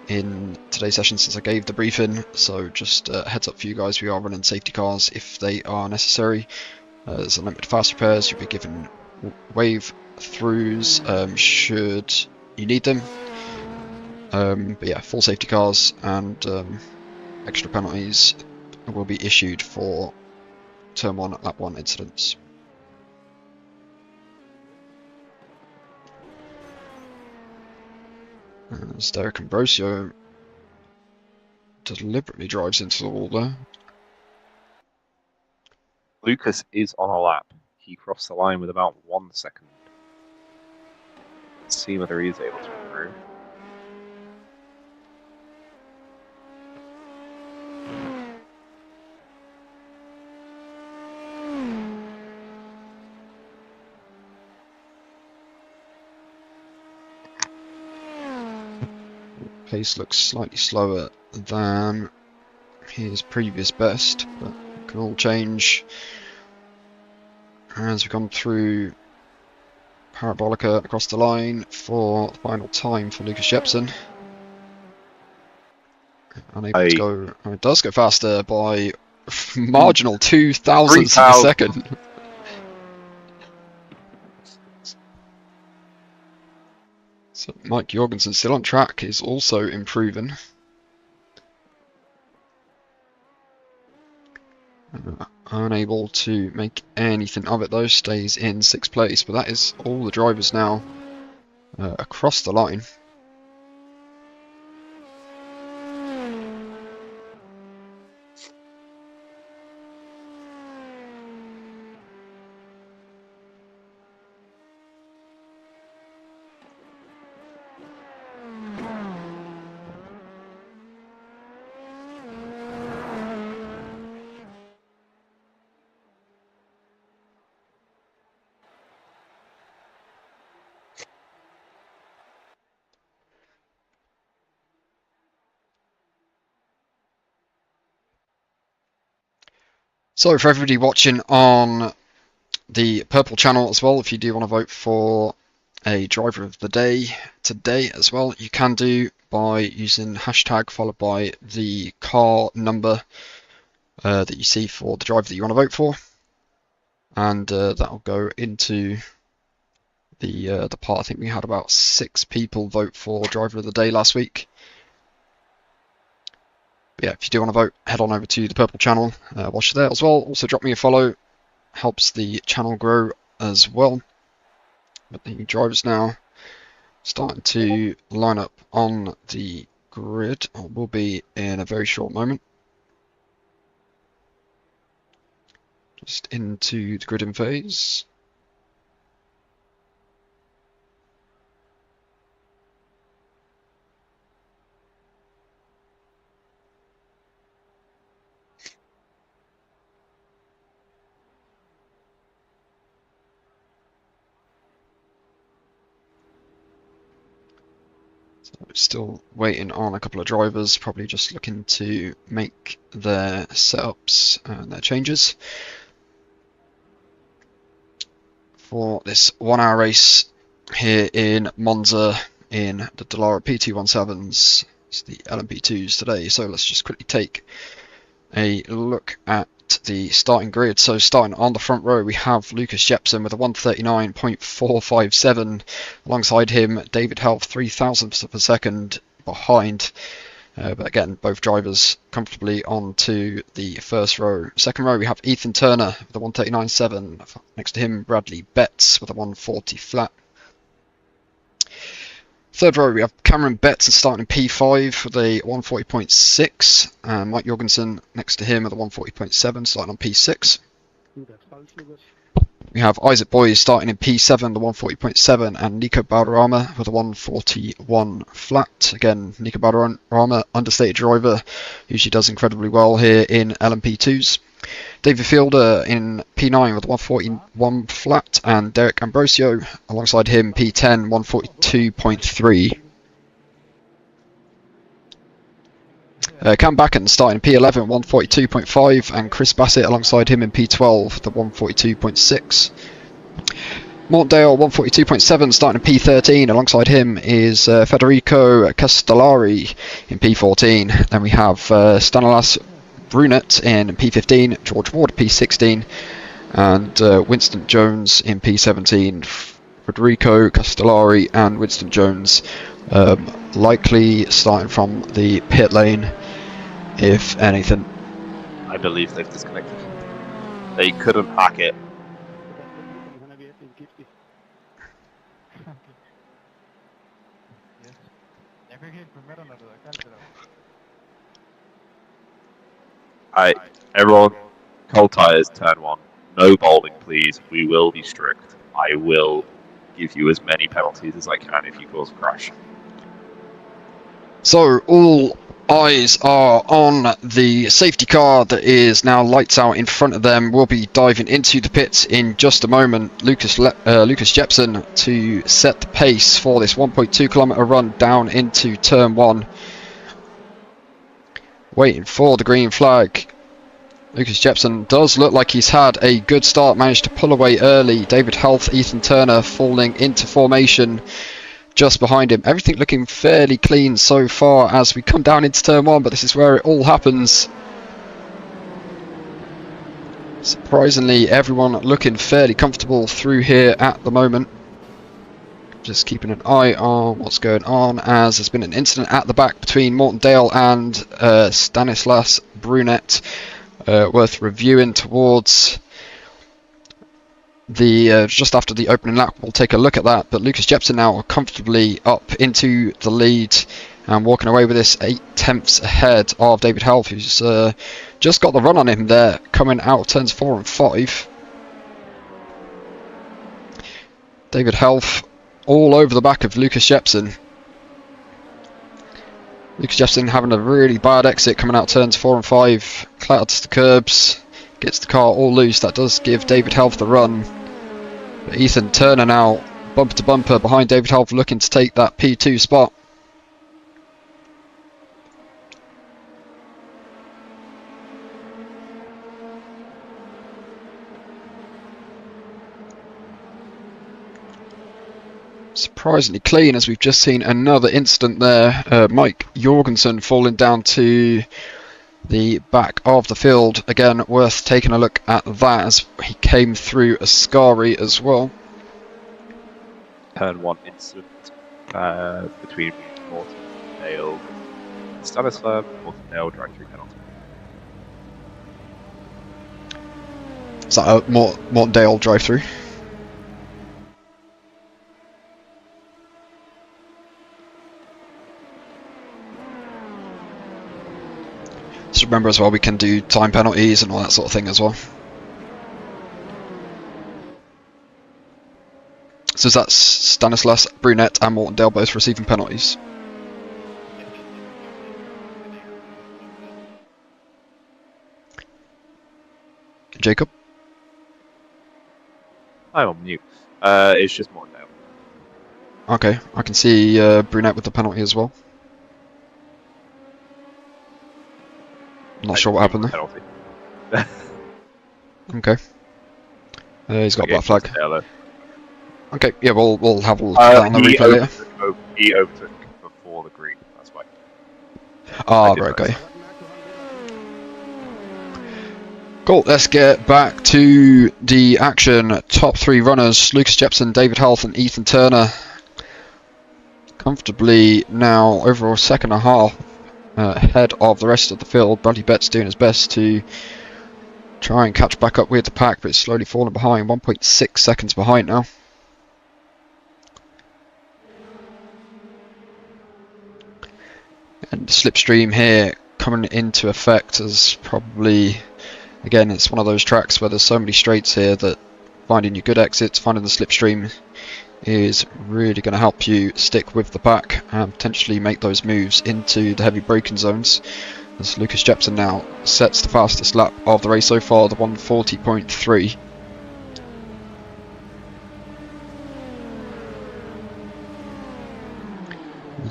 in today's session since I gave the briefing, so just heads up for you guys, we are running safety cars if they are necessary. There's unlimited fast repairs, you'll be given wave throughs should you need them. But yeah, full safety cars and extra penalties will be issued for turn 1 lap 1 incidents. As Derek Ambrosio deliberately drives into the wall there. Lucas is on a lap. He crossed the line with about 1 second. Let's see whether he is able to improve. Pace looks slightly slower than his previous best, but it can all change as we come through Parabolica across the line for the final time for Lucas Jepsen. Unable to go, it does go faster by marginal 2 thousandths of a second. So Mike Jorgensen still on track, is also improving. Unable to make anything of it though, stays in 6th place, but that is all the drivers now across the line. So for everybody watching on the Purple channel as well, if you do want to vote for a driver of the day today as well, you can do by using hashtag followed by the car number that you see for the driver that you want to vote for, and that will go into the part. I think we had about 6 people vote for driver of the day last week. But yeah, if you do want to vote, head on over to the Purple channel, watch there as well. Also drop me a follow, helps the channel grow as well. But the drivers now starting to line up on the grid, or will be in a very short moment. Just into the gridding phase. Still waiting on a couple of drivers, probably just looking to make their setups and their changes for this 1 hour race here in Monza in the Dallara P217s. It's the Lmp2s today, so let's just quickly take a look at the starting grid. So starting on the front row, we have Lucas Jepsen with a 139.457. Alongside him, David Helf 3 thousandths of a second behind. But again, both drivers comfortably onto the first row. Second row, we have Ethan Turner with a 139.7. Next to him, Bradley Betts with a 140 flat. Third row, we have Cameron Betts starting in P5 with a 140.6, and Mike Jorgensen next to him with a 140.7, starting on P6. We have Isaac Boys starting in P7, the 140.7, and Nico Balderrama with a 141 flat. Again, Nico Balderrama, understated driver, usually does incredibly well here in LMP2s. David Fielder in P9 with 141 flat, and Derek Ambrosio alongside him P10 142.3. Cam Backen starting in P11 142.5, and Chris Bassett alongside him in P12 the 142.6. Mortendale 142.7 starting in P13, alongside him is Federico Castellari in P14. Then we have Stanislas Brunet in P15, George Ward P16, and Winston Jones in P17. Federico Castellari and Winston Jones likely starting from the pit lane, if anything. I believe they've disconnected. They couldn't hack it. Everyone, cold tires, turn 1. No bowling, please. We will be strict. I will give you as many penalties as I can if you cause a crash. So all eyes are on the safety car that is now lights out in front of them. We'll be diving into the pits in just a moment. Lucas Jepson to set the pace for this 1.2 kilometre run down into turn 1. Waiting for the green flag. Lucas Jepson does look like he's had a good start, managed to pull away early. David Health, Ethan Turner falling into formation just behind him. Everything looking fairly clean so far as we come down into turn 1, but this is where it all happens. Surprisingly, everyone looking fairly comfortable through here at the moment. Just keeping an eye on what's going on, as there's been an incident at the back between Mortendale and Stanislas Brunet. Worth reviewing towards the just after the opening lap. We'll take a look at that, but Lucas Jepson now comfortably up into the lead and walking away with this 8/10 ahead of David Health, who's just got the run on him there coming out of turns 4 and 5. David Health all over the back of Lucas Jepson. Lucas Jepson having a really bad exit coming out turns 4 and 5, clatters the curbs, gets the car all loose. That does give David Health the run. But Ethan Turner now bumper to bumper behind David Health, looking to take that P2 spot. Surprisingly clean, as we've just seen another incident there. Mike Jorgensen falling down to the back of the field. Again, worth taking a look at that, as he came through Ascari as well. Turn 1 incident between Mortendale and Stanislav. Mortendale drive-through penalty. Is that a Mortendale drive-through? Just remember as well, we can do time penalties and all that sort of thing as well. So that's Stanislas Brunet and Mortendale both receiving penalties. Jacob? I'm on mute. It's just Mortendale. Okay, I can see Brunet with the penalty as well. Not sure what happened there. Okay. He's got a black flag. Okay, yeah, we'll have a look at that on the replay later. He overtook before the green, that's why. Ah, right, okay. Cool, let's get back to the action. Top 3 runners, Lucas Jepson, David Health and Ethan Turner. Comfortably now over a second and a half ahead of the rest of the field. Bradley Betts doing his best to try and catch back up with the pack, but it's slowly falling behind, 1.6 seconds behind now. And the slipstream here coming into effect, as probably, again, it's one of those tracks where there's so many straights here that finding your good exits, finding the slipstream is really going to help you stick with the pack and potentially make those moves into the heavy braking zones, as Lucas Jepson now sets the fastest lap of the race so far, the 140.3.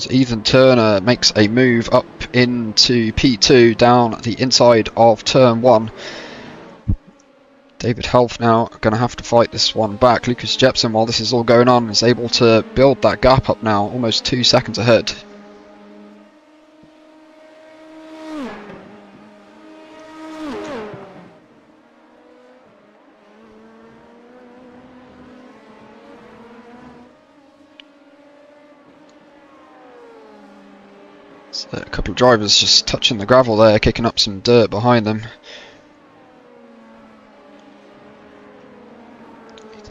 As Ethan Turner makes a move up into P2 down the inside of turn 1. David Health now going to have to fight this one back. Lucas Jepson, while this is all going on, is able to build that gap up now, almost 2 seconds ahead. So a couple of drivers just touching the gravel there, kicking up some dirt behind them.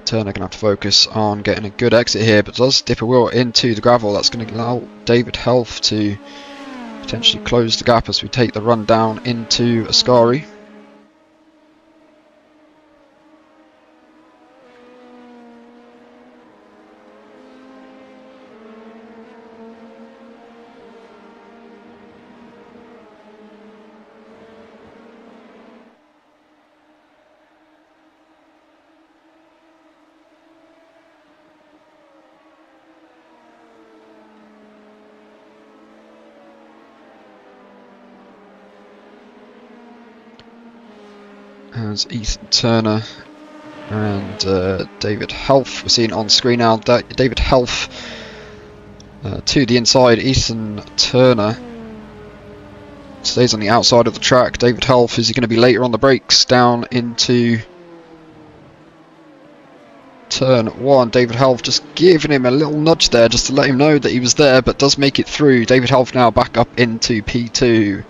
Turner going to have to focus on getting a good exit here, but does dip a wheel into the gravel. That's going to allow David Health to potentially close the gap as we take the run down into Ascari. As Ethan Turner and David Health we're seeing on screen now. David Health to the inside. Ethan Turner stays on the outside of the track. David Health, is he going to be later on the brakes down into turn 1? David Health just giving him a little nudge there just to let him know that he was there, but does make it through. David Health now back up into P2.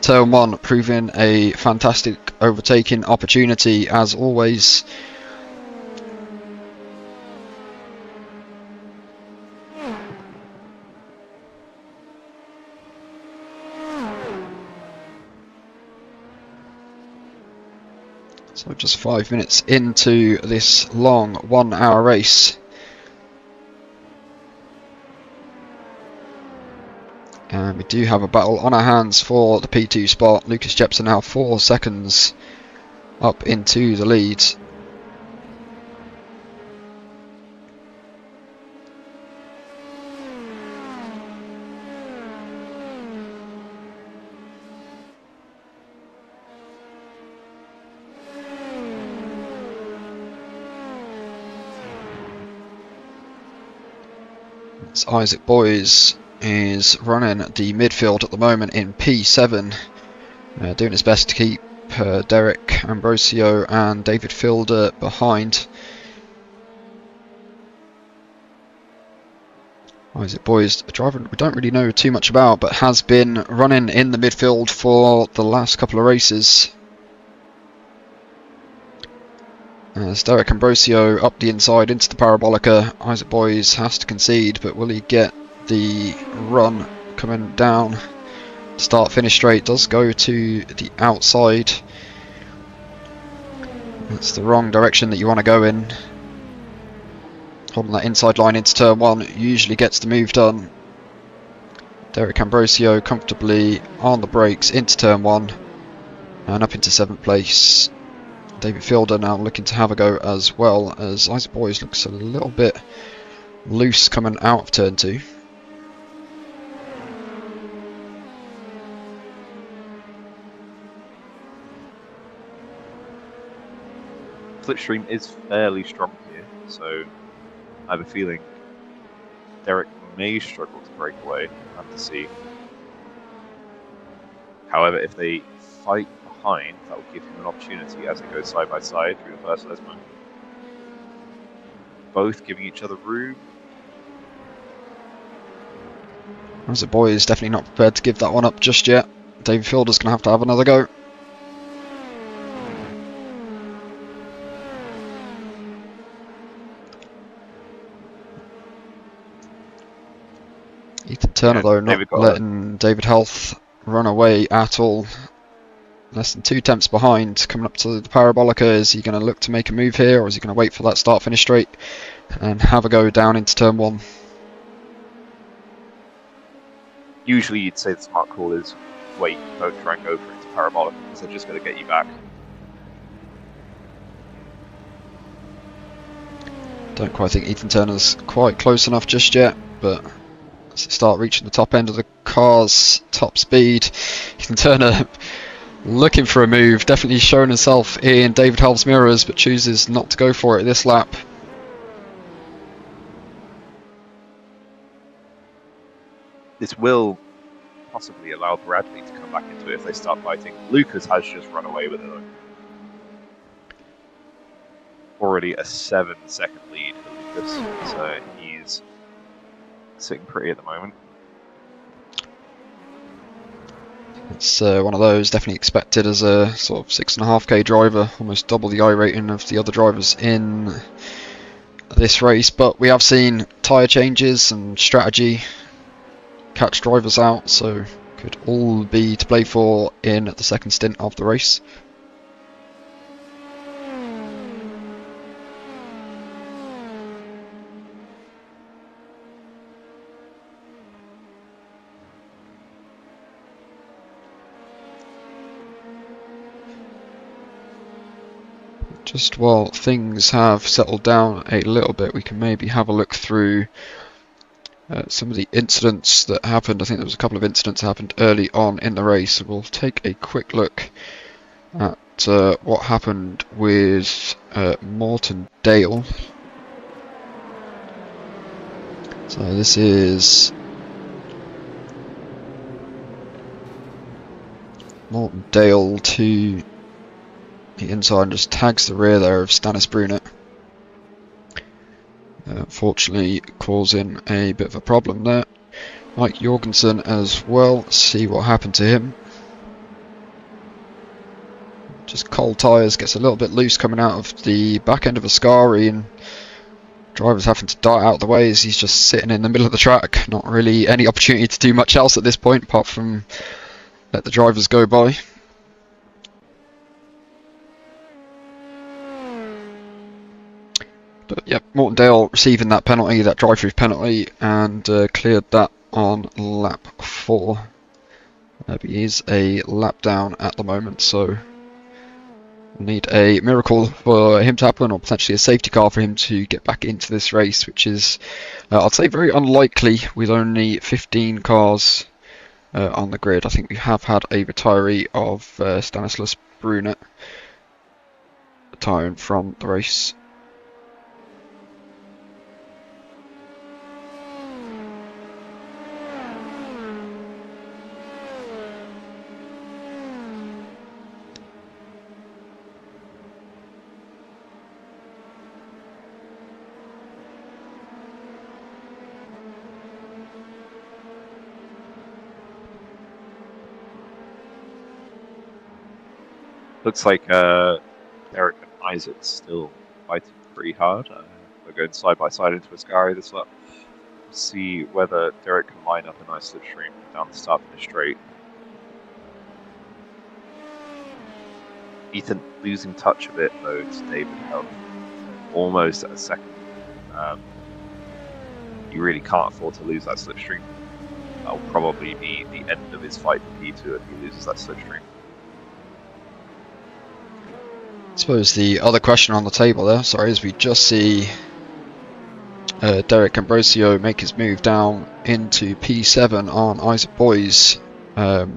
Turn 1 proving a fantastic overtaking opportunity as always. So just 5 minutes into this long 1 hour race. And we do have a battle on our hands for the P2 spot. Lucas Jepson now 4 seconds up into the lead. It's Isaac Boys is running the midfield at the moment in P7, doing his best to keep Derek Ambrosio and David Fielder behind. Isaac Boys, a driver we don't really know too much about, but has been running in the midfield for the last couple of races. As Derek Ambrosio up the inside into the Parabolica, Isaac Boys has to concede, but will he get the run coming down? Start finish straight does go to the outside. That's the wrong direction that you want to go in. Holding that inside line into turn 1 usually gets the move done. Derek Ambrosio comfortably on the brakes into turn 1 and up into 7th place. David Fielder now looking to have a go as well, as Isaac Boys looks a little bit loose coming out of turn 2. Slipstream is fairly strong here, so I have a feeling Derek may struggle to break away. We'll have to see. However, if they fight behind, that will give him an opportunity as it goes side by side through the first Lesmo. Both giving each other room. As a boy is definitely not prepared to give that one up just yet. David Fielder's going to have another go. Ethan Turner though not letting David Health run away at all. Less than 2 tenths behind, coming up to the Parabolica. Is he going to look to make a move here, or is he going to wait for that start finish straight and have a go down into turn 1? Usually you'd say the smart call is wait, don't try and go for it into Parabolica because they're just going to get you back. Don't quite think Ethan Turner's quite close enough just yet, but as they start reaching the top end of the car's top speed. Ethan Turner looking for a move, definitely showing himself in David Halves' mirrors, but chooses not to go for it this lap. This will possibly allow Bradley to come back into it if they start fighting. Lucas has just run away with it though. Already a 7-second lead for Lucas, so he's sitting pretty at the moment. It's one of those definitely expected as a sort of 6.5k driver, almost double the I rating of the other drivers in this race, but we have seen tyre changes and strategy catch drivers out, so could all be to play for in the second stint of the race. Just while things have settled down a little bit, we can maybe have a look through some of the incidents that happened. I think there was a couple of incidents that happened early on in the race. We'll take a quick look at what happened with Morton Dale. So this is Morton Dale to the inside and just tags the rear there of Stannis Brunet. Unfortunately causing a bit of a problem there. Mike Jorgensen as well, let's see what happened to him. Just cold tyres, gets a little bit loose coming out of the back end of Ascari, and driver's having to dart out of the way as he's just sitting in the middle of the track. Not really any opportunity to do much else at this point apart from let the drivers go by. But yep, Morton Dale receiving that penalty, that drive-through penalty, and cleared that on lap 4. He is a lap down at the moment, so we'll need a miracle for him to happen, or potentially a safety car for him to get back into this race, which is, I'd say, very unlikely with only 15 cars on the grid. I think we have had a retiree of Stanislas Brunet retiring from the race. Looks like Derek and Isaac still fighting pretty hard. They're going side by side into Ascari this lap. See whether Derek can line up a nice slipstream down the start of the straight. Ethan losing touch a bit though to David Health, almost at a second. You really can't afford to lose that slipstream. That'll probably be the end of his fight for P2 if he loses that slipstream. I suppose the other question on the table there, sorry, is we just see Derek Ambrosio make his move down into P7 on Isaac Boys as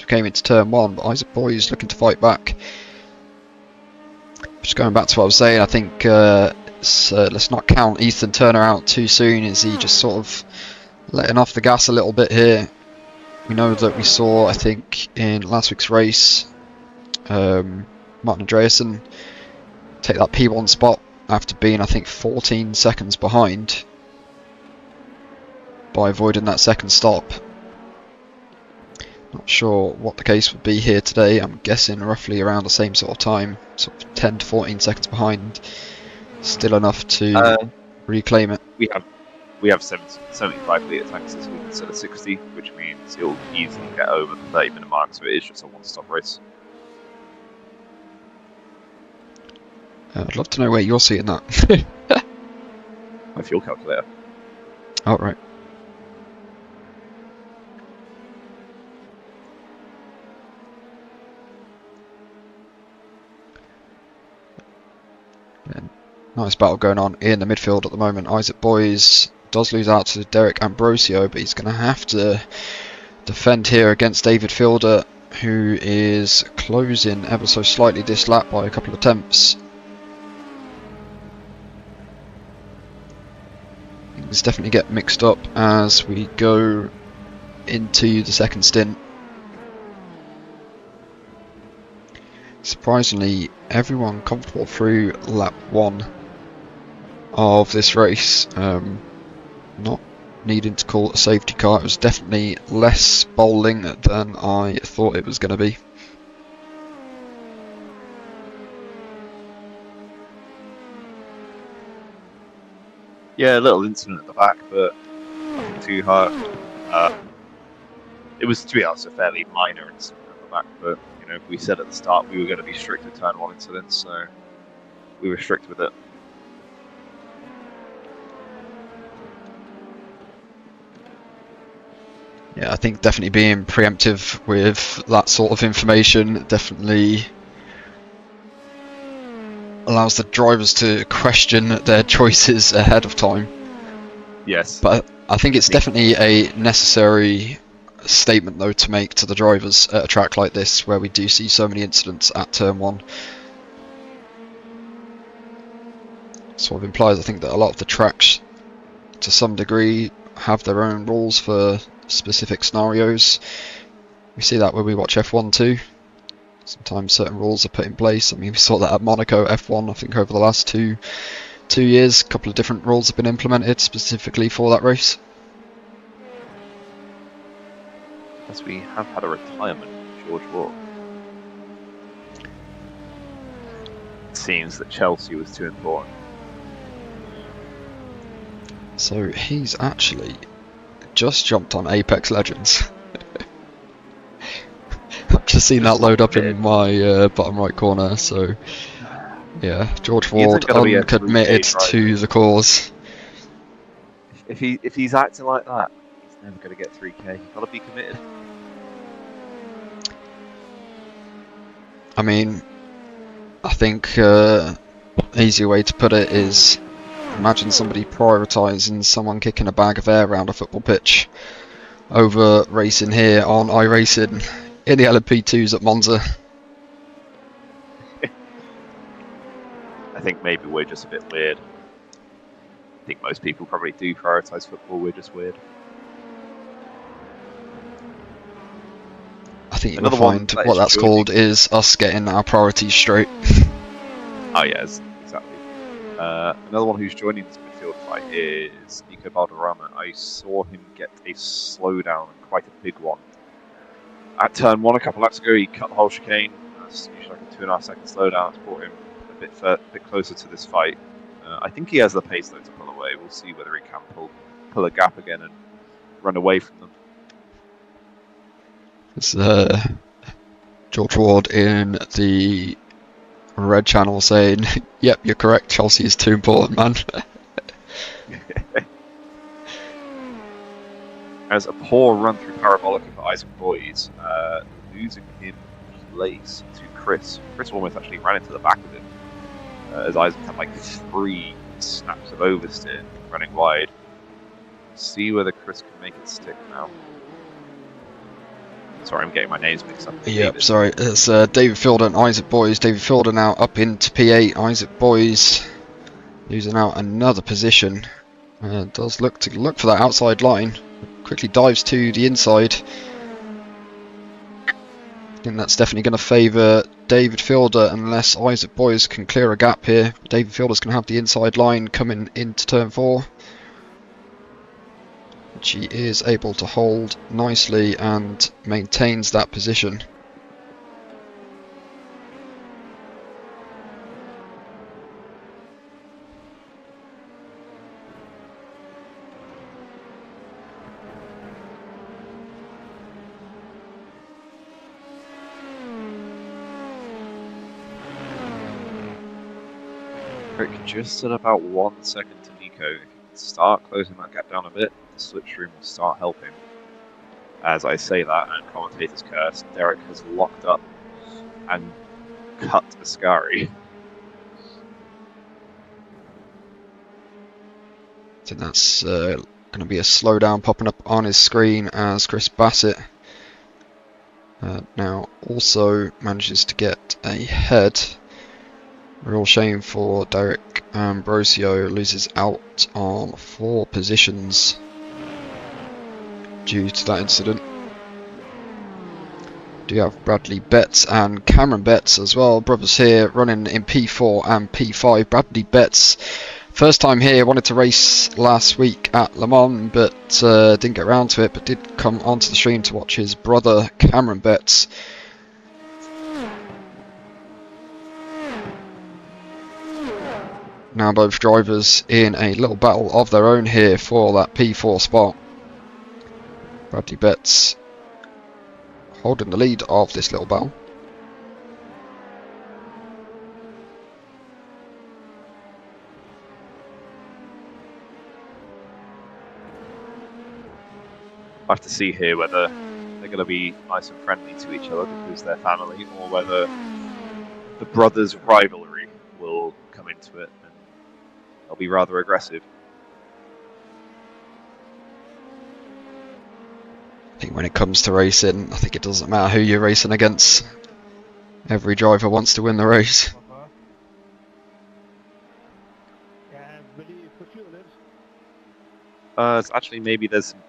we came into turn 1, but Isaac Boys looking to fight back. Just going back to what I was saying, I think let's not count Ethan Turner out too soon. Is he just sort of letting off the gas a little bit here? We know that we saw, I think, in last week's race, Martin Andreasen take that P1 spot after being, I think, 14 seconds behind by avoiding that second stop. Not sure what the case would be here today. I'm guessing roughly around the same sort of time, sort of 10 to 14 seconds behind. Still enough to reclaim it. We have 75 litre tanks this week instead of 60, which means he'll easily get over the 30-minute mark, so it is just a one-stop race. I'd love to know where you're seeing that. My fuel calculator. Oh, right. Nice battle going on in the midfield at the moment. Isaac Boys Does lose out to Derek Ambrosio, but he's going to have to defend here against David Fielder, who is closing ever so slightly this lap by a couple of attempts. Things definitely get mixed up as we go into the second stint. Surprisingly, everyone comfortable through lap 1 of this race. Not needing to call a safety car. It was definitely less bowling than I thought it was going to be. Yeah, a little incident at the back, but nothing too hard. It was, to be honest, a fairly minor incident at the back, but you know, we said at the start we were going to be strict with turn 1 incidents, so we were strict with it. Yeah, I think definitely being preemptive with that sort of information definitely allows the drivers to question their choices ahead of time. Yes. But I think it's definitely a necessary statement though to make to the drivers at a track like this where we do see so many incidents at turn 1. Sort of implies, I think, that a lot of the tracks to some degree have their own rules for specific scenarios. We see that when we watch F1 too. Sometimes certain rules are put in place. I mean, we saw that at Monaco F1, I think, over the last two years. A couple of different rules have been implemented specifically for that race. As we have had a retirement, George Ward. It seems that Chelsea was too important. So he's actually just jumped on Apex Legends. I've just seen that load up in my bottom right corner, so yeah, George Ward uncommitted to the cause. If he's acting like that, he's never going to get 3K. You've got to be committed. I mean, I think an easier way to put it is, imagine somebody prioritising someone kicking a bag of air around a football pitch over racing here on iRacing in the Lmp2s at Monza. I think maybe we're just a bit weird. I think most people probably do prioritise football, we're just weird. I think you'll find what that's called is us getting our priorities straight. Oh yes, exactly. Another one who's joining this midfield fight is Nico Valderrama. I saw him get a slowdown, quite a big one. At turn 1 a couple laps ago, he cut the whole chicane. That's usually like a 2.5 second slowdown. It's brought him a bit closer to this fight. I think he has the pace though to pull away. We'll see whether he can pull a gap again and run away from them. It's George Ward in the red channel saying, "Yep, you're correct. Chelsea is too important, man." As a poor run through Parabolica for Isaac Boys, losing him place to Chris. Chris almost actually ran into the back of him, as Isaac had like 3 snaps of oversteer running wide. See whether Chris can make it stick now. Sorry, I'm getting my names mixed up. Yep, sorry. It's David Fielder and Isaac Boys. David Fielder now up into P8. Isaac Boys losing out another position. Does look for that outside line. Quickly dives to the inside. I think that's definitely going to favour David Fielder unless Isaac Boys can clear a gap here. David Fielder's going to have the inside line coming into turn 4. Which he is able to hold nicely and maintains that position. Rick just at about 1 second to Nico. If you can start closing that gap down a bit, the slipstream will start helping. As I say that, and commentators curse, Derek has locked up and cut Ascari. think that's going to be a slowdown popping up on his screen as Chris Bassett now also manages to get ahead. Real shame for Derek Ambrosio, loses out on 4 positions due to that incident. Do you have Bradley Betts and Cameron Betts as well, brothers here running in P4 and P5. Bradley Betts, first time here, wanted to race last week at Le Mans but didn't get around to it, but did come onto the stream to watch his brother Cameron Betts. Now both drivers in a little battle of their own here for that P4 spot. Bradley Betts holding the lead of this little battle. I have to see here whether they're going to be nice and friendly to each other because they're family, or whether the brothers' rivalry will come into it and they'll be rather aggressive. I think when it comes to racing, I think it doesn't matter who you're racing against. Every driver wants to win the race. Actually, maybe there's some...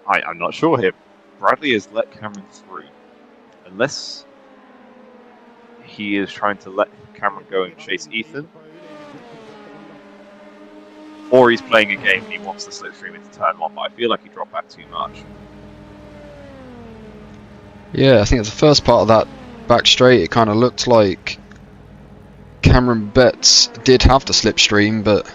I'm not sure here. Bradley has let Cameron through. Unless he is trying to let Cameron go and chase Ethan. Or he's playing a game and he wants to slipstream into turn 1, but I feel like he dropped back too much. Yeah, I think it's the first part of that back straight, it kind of looked like Cameron Betts did have the slipstream, but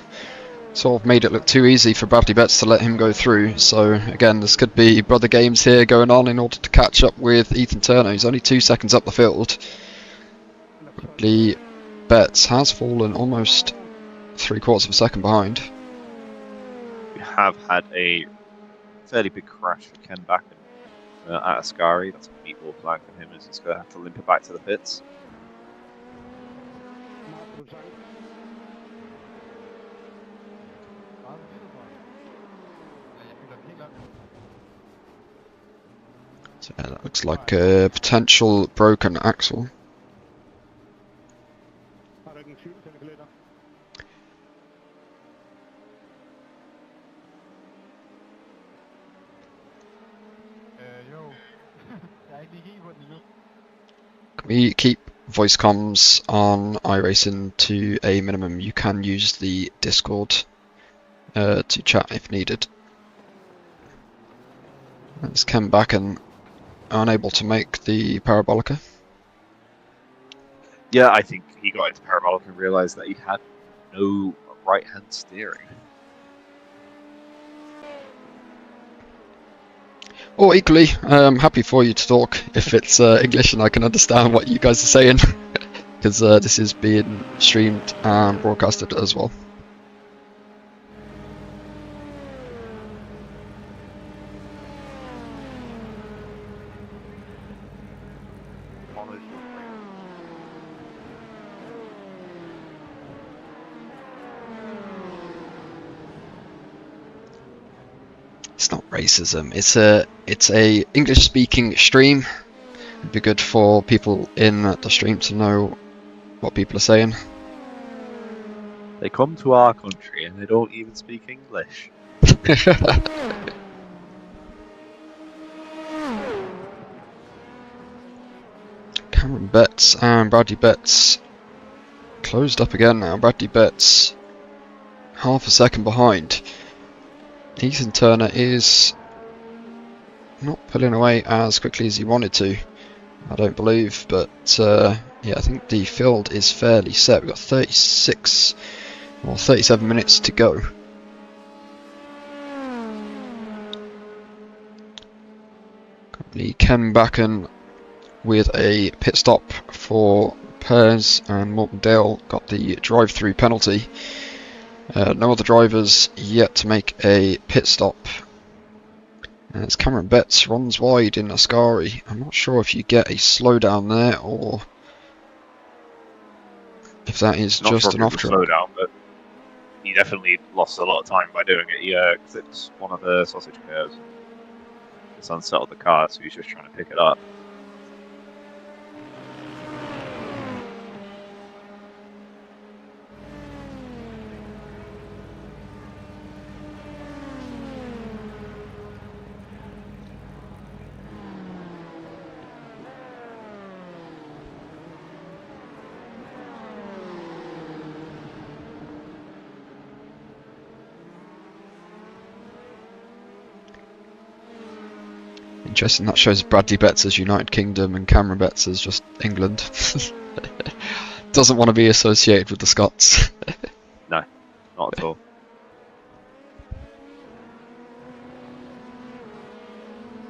sort of made it look too easy for Bradley Betts to let him go through. So again, this could be brother games here going on in order to catch up with Ethan Turner. He's only 2 seconds up the field. Bradley Betts has fallen almost 3/4 of a second behind. We have had a fairly big crash for Ken Backen at Ascari. That's a meatball flag for him, as he's going to have to limp it back to the pits. So yeah, that looks like a potential broken axle. Can we keep voice comms on iRacing to a minimum? You can use the Discord to chat if needed. Let's come back and unable to make the Parabolica. Yeah, I think he got into Parabolica and realised that he had no right-hand steering. Or equally, happy for you to talk if it's English and I can understand what you guys are saying, because this is being streamed and broadcasted as well. It's not racism. It's a English speaking stream. It'd be good for people in the stream to know what people are saying. They come to our country and they don't even speak English. Cameron Betts and Bradley Betts closed up again now. Bradley Betts half a second behind. Ethan Turner is not pulling away as quickly as he wanted to, I don't believe, but yeah, I think the field is fairly set. We've got 36 or 37 minutes to go. Currently Ken Backen with a pit stop for Pers, and Morton Dale got the drive-through penalty. No other drivers yet to make a pit stop. As Cameron Betts runs wide in Ascari. I'm not sure if you get a slowdown there or if that is just an off track. Slowdown, but he definitely lost a lot of time by doing it. Yeah, because it's one of the sausage curves. It's unsettled the car, so he's just trying to pick it up. Interesting, that shows Bradley Betts as United Kingdom and Cameron Betts as just England. Doesn't want to be associated with the Scots. No, not at all.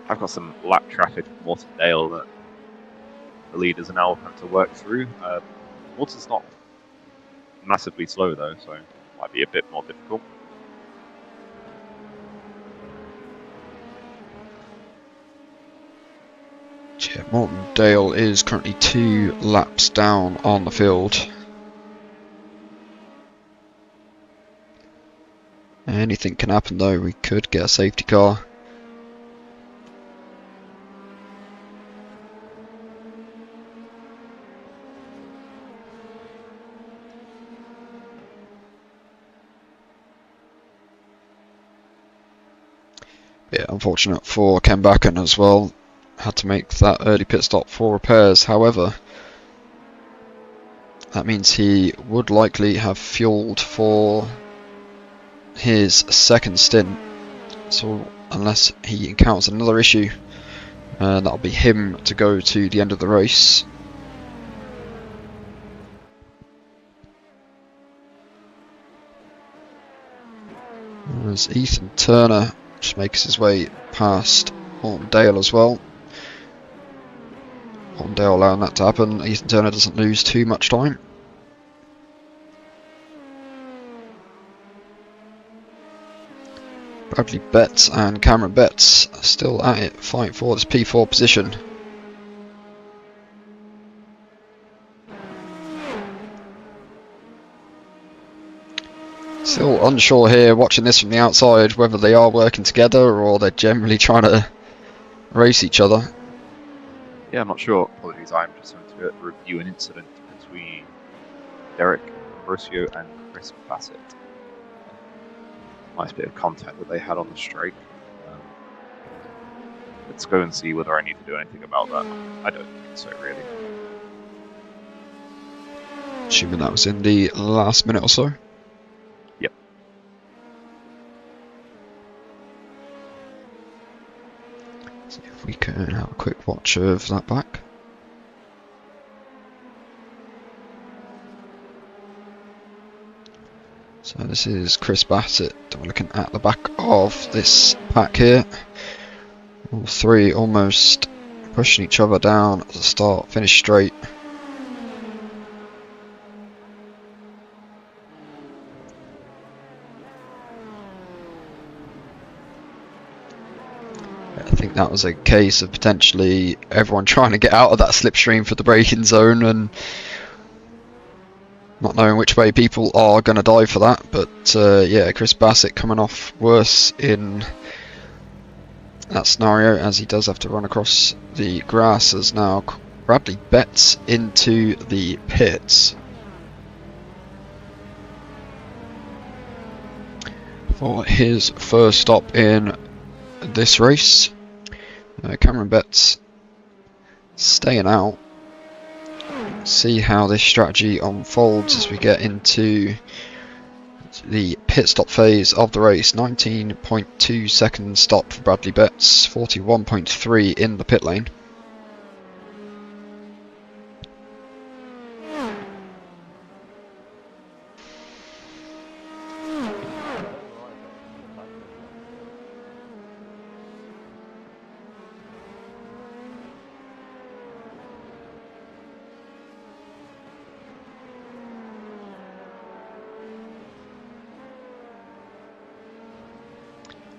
I've got some lap traffic in Mortondale that the leaders are now having to work through. Morton's not massively slow though, so it might be a bit more difficult. Yeah, Mortondale is currently 2 laps down on the field. Anything can happen though, we could get a safety car. Yeah, unfortunate for Ken Backen as well. Had to make that early pit stop for repairs. However, that means he would likely have fueled for his second stint. So unless he encounters another issue, that'll be him to go to the end of the race. As Ethan Turner just makes his way past Mortondale as well. Mortondale allowing that to happen. Ethan Turner doesn't lose too much time. Bradley Betts and Cameron Betts are still at it, fighting for this P4 position. Still unsure here, watching this from the outside, whether they are working together or they're generally trying to race each other. Yeah, I'm not sure. Apologies, I'm just going to review an incident between Derek Ambrosio and Chris Bassett. Nice bit of contact that they had on the straight. Let's go and see whether I need to do anything about that. I don't think so, really. Assuming that was in the last minute or so. Yep. See if we can have a quick watch of that back. So this is Chris Bassett. We're looking at the back of this pack here. All three almost pushing each other down at the start, finish straight. I think that was a case of potentially everyone trying to get out of that slipstream for the braking zone and not knowing which way people are going to dive for that. But yeah, Chris Bassett coming off worse in that scenario, as he does have to run across the grass, as now Bradley Betts into the pits for his first stop in this race. Cameron Betts staying out. See how this strategy unfolds as we get into the pit stop phase of the race. 19.2 second stop for Bradley Betts, 41.3 in the pit lane.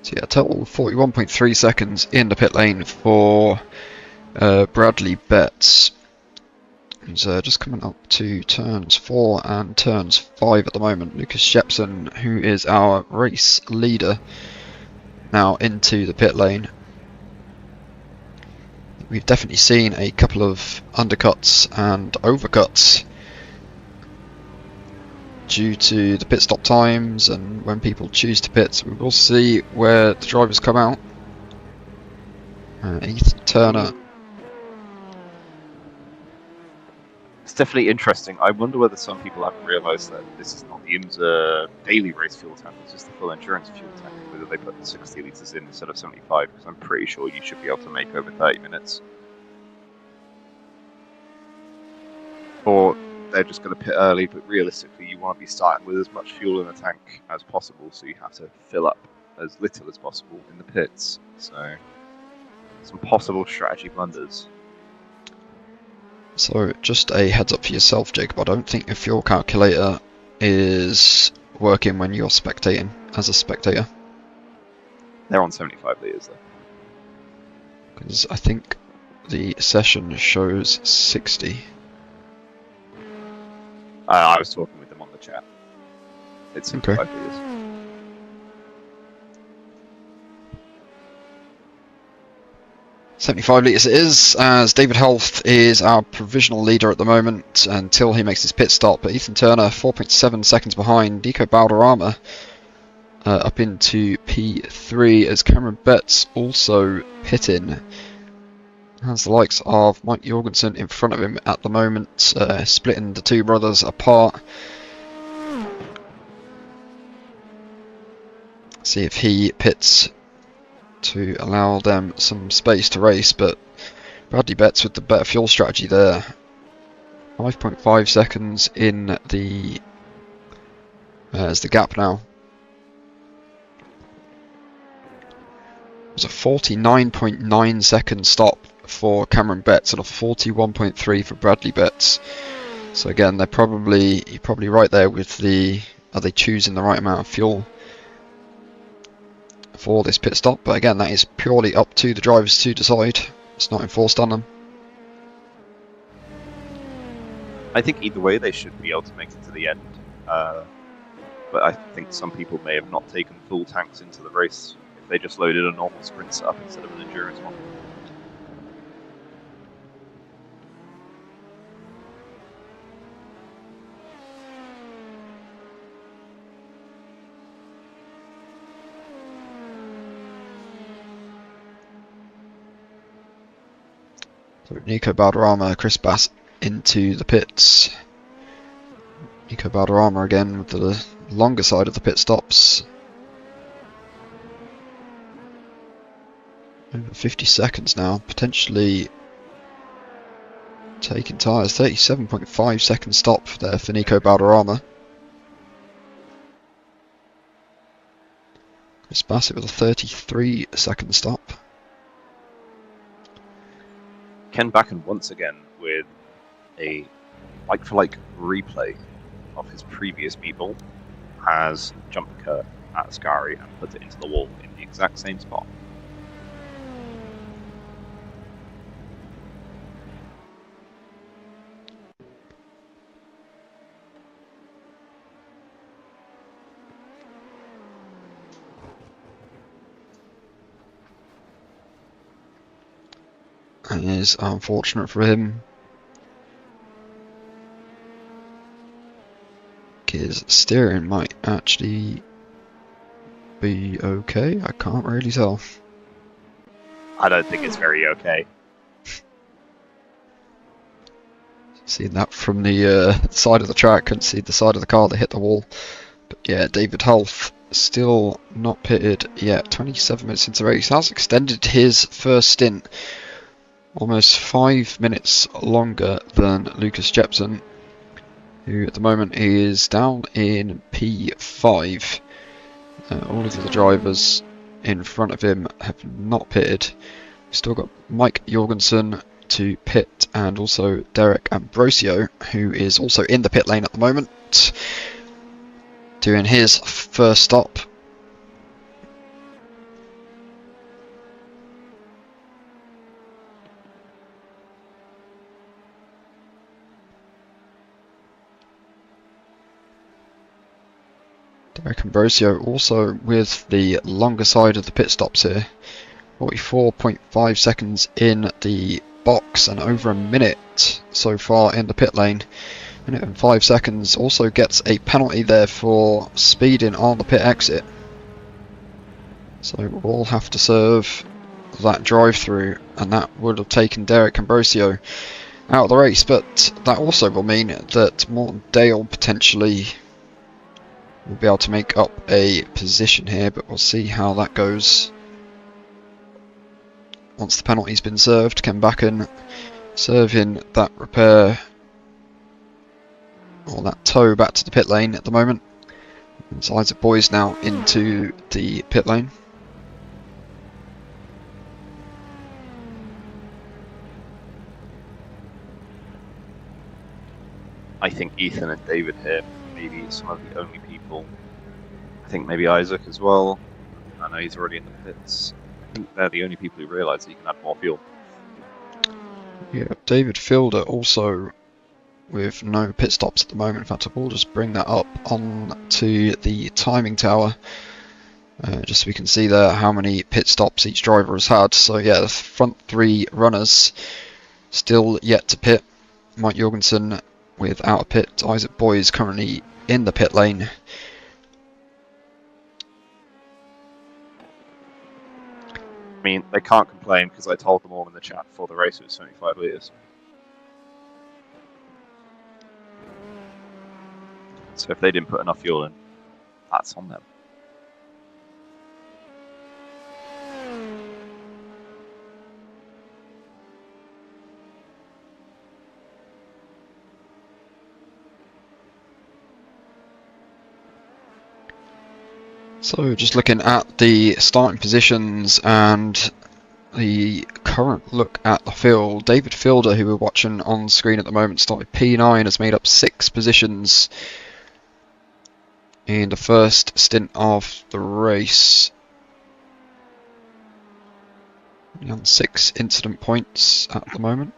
So yeah, total 41.3 seconds in the pit lane for Bradley Betts. He's just coming up to turns 4 and turns 5 at the moment. Lucas Jepson, who is our race leader, now into the pit lane. We've definitely seen a couple of undercuts and overcuts due to the pit stop times and when people choose to pit. We will see where the drivers come out. Ethan Turner. It's definitely interesting. I wonder whether some people haven't realised that this is not the IMSA daily race fuel tank, it's just the full endurance fuel tank, whether they put 60 litres in instead of 75, because I'm pretty sure you should be able to make over 30 minutes. Or they're just going to pit early, but realistically you want to be starting with as much fuel in the tank as possible, so you have to fill up as little as possible in the pits. So, some possible strategy blunders. So just a heads up for yourself, Jacob, I don't think your fuel calculator is working when you're spectating as a spectator. They're on 75 litres though. Because I think the session shows 60. I was talking with them on the chat. It's 75 Okay. litres. 75 litres it is, as David Health is our provisional leader at the moment until he makes his pit stop. But Ethan Turner 4.7 seconds behind. Nico Balderrama up into P3 as Cameron Betts also pitting. Has the likes of Mike Jorgensen in front of him at the moment, splitting the two brothers apart. See if he pits to allow them some space to race, but Bradley Betts with the better fuel strategy there. 5.5 seconds in the as the gap now. It was a 49.9 second stop for Cameron Betts and a 41.3 for Bradley Betts. So again, you're probably right there with the, are they choosing the right amount of fuel for this pit stop? But again, that is purely up to the drivers to decide. It's not enforced on them. I think either way they should be able to make it to the end. But I think some people may have not taken full tanks into the race if they just loaded a normal sprint setup instead of an endurance one. So Nico Balderrama, Chris Bass into the pits. Nico Balderrama again with the longer side of the pit stops. Over 50 seconds now, potentially taking tyres. 37.5 second stop there for Nico Balderrama. Chris Bassett with a 33 second stop. Ken Backen once again with a like-for-like replay of his previous meatball has jumped the curve at Ascari and put it into the wall in the exact same spot. It is unfortunate for him. His steering might actually be okay. I can't really tell. I don't think it's very okay. Seeing that from the side of the track, couldn't see the side of the car that hit the wall. But yeah, David Health still not pitted yet. 27 minutes into the race. Has extended his first stint almost 5 minutes longer than Lucas Jepson, who at the moment is down in P5. All of the drivers in front of him have not pitted. We've still got Mike Jorgensen to pit and also Derek Ambrosio, who is also in the pit lane at the moment, doing his first stop. Derek Ambrosio also with the longer side of the pit stops here. 44.5 seconds in the box and over a minute so far in the pit lane. Minute and 5 seconds. Also gets a penalty there for speeding on the pit exit. So we'll have to serve that drive through, and that would have taken Derek Ambrosio out of the race, but that also will mean that Morton Dale potentially will be able to make up a position here, but we'll see how that goes once the penalty's been served. Ken Backen serving that repair, or that tow, back to the pit lane at the moment. And Isaac Boys now into the pit lane. I think Ethan and David here may be some of the only people. I think maybe Isaac as well. I know he's already in the pits. I think they're the only people who realise that you can add more fuel. Yeah, David Fielder also with no pit stops at the moment. In fact, I will just bring that up on to the timing tower, just so we can see there how many pit stops each driver has had. So yeah, the front three runners still yet to pit. Mike Jorgensen without a pit. Isaac Boys currently in the pit lane. I mean, they can't complain because I told them all in the chat before the race it was 75 litres. So if they didn't put enough fuel in, that's on them. So just looking at the starting positions and the current look at the field, David Fielder, who we're watching on screen at the moment, started P9, has made up 6 positions in the first stint of the race. On 6 incident points at the moment.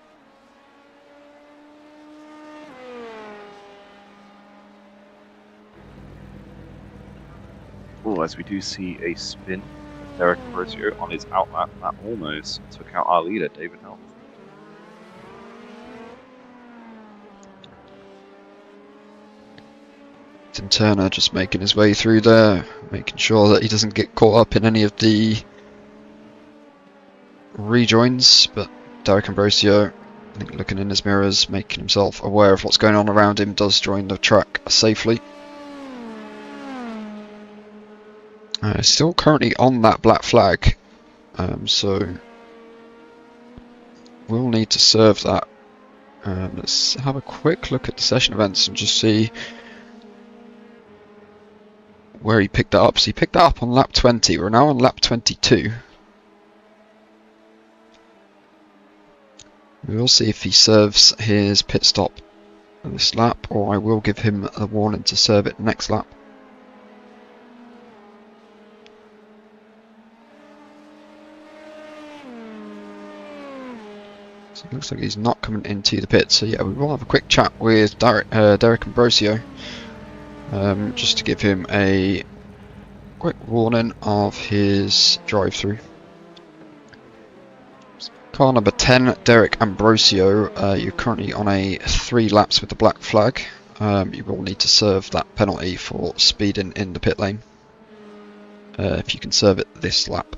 Oh, as we do see a spin of Derek Ambrosio on his outlap, that almost took out our leader, David Helm. Tim Turner just making his way through there, making sure that he doesn't get caught up in any of the rejoins, but Derek Ambrosio, I think, looking in his mirrors, making himself aware of what's going on around him, does join the track safely. Still currently on that black flag, so we'll need to serve that. Let's have a quick look at the session events and just see where he picked that up. So he picked that up on lap 20. We're now on lap 22. We will see if he serves his pit stop this lap, or I will give him a warning to serve it next lap. So it looks like he's not coming into the pit. So yeah, we will have a quick chat with Derek Ambrosio, just to give him a quick warning of his drive-through. Car number 10, Derek Ambrosio, you're currently on a 3 laps with the black flag. You will need to serve that penalty for speeding in the pit lane, if you can serve it this lap.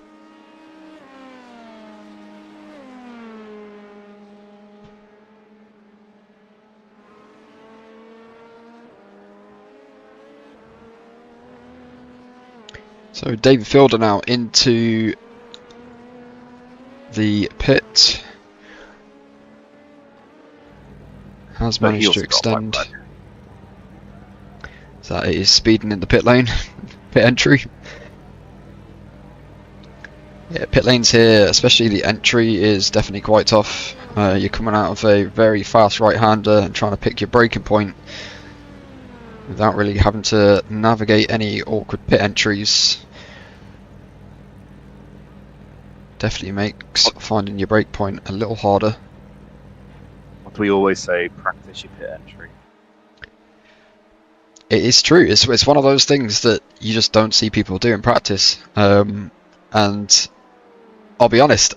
So David Fielder now into the pit. Has managed to extend. So that is speeding in the pit lane, pit entry. Yeah, pit lanes here, especially the entry, is definitely quite tough. You're coming out of a very fast right-hander and trying to pick your braking point without really having to navigate any awkward pit entries. Definitely makes finding your brake point a little harder. What do we always say? Practice your pit entry. It is true. It's one of those things that you just don't see people do in practice. And I'll be honest,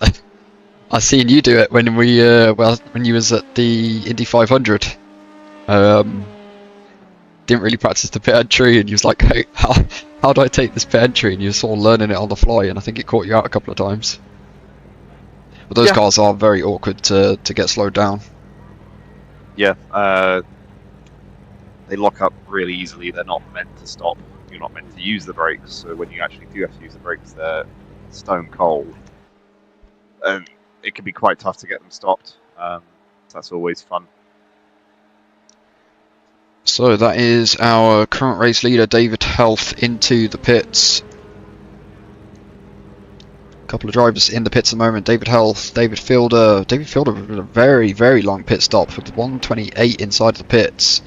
I seen you do it when when you was at the Indy 500. Didn't really practice the pit entry, and you was like, hey, how do I take this pit entry? And you were sort of learning it on the fly, and I think it caught you out a couple of times. But those cars are very awkward to get slowed down. Yeah, they lock up really easily. They're not meant to stop. You're not meant to use the brakes, so when you actually do have to use the brakes, they're stone cold. And it can be quite tough to get them stopped. That's always fun. So that is our current race leader, David Health, into the pits. A couple of drivers in the pits at the moment. David Health, David Fielder. David Fielder with a very, very long pit stop with 128 inside the pits.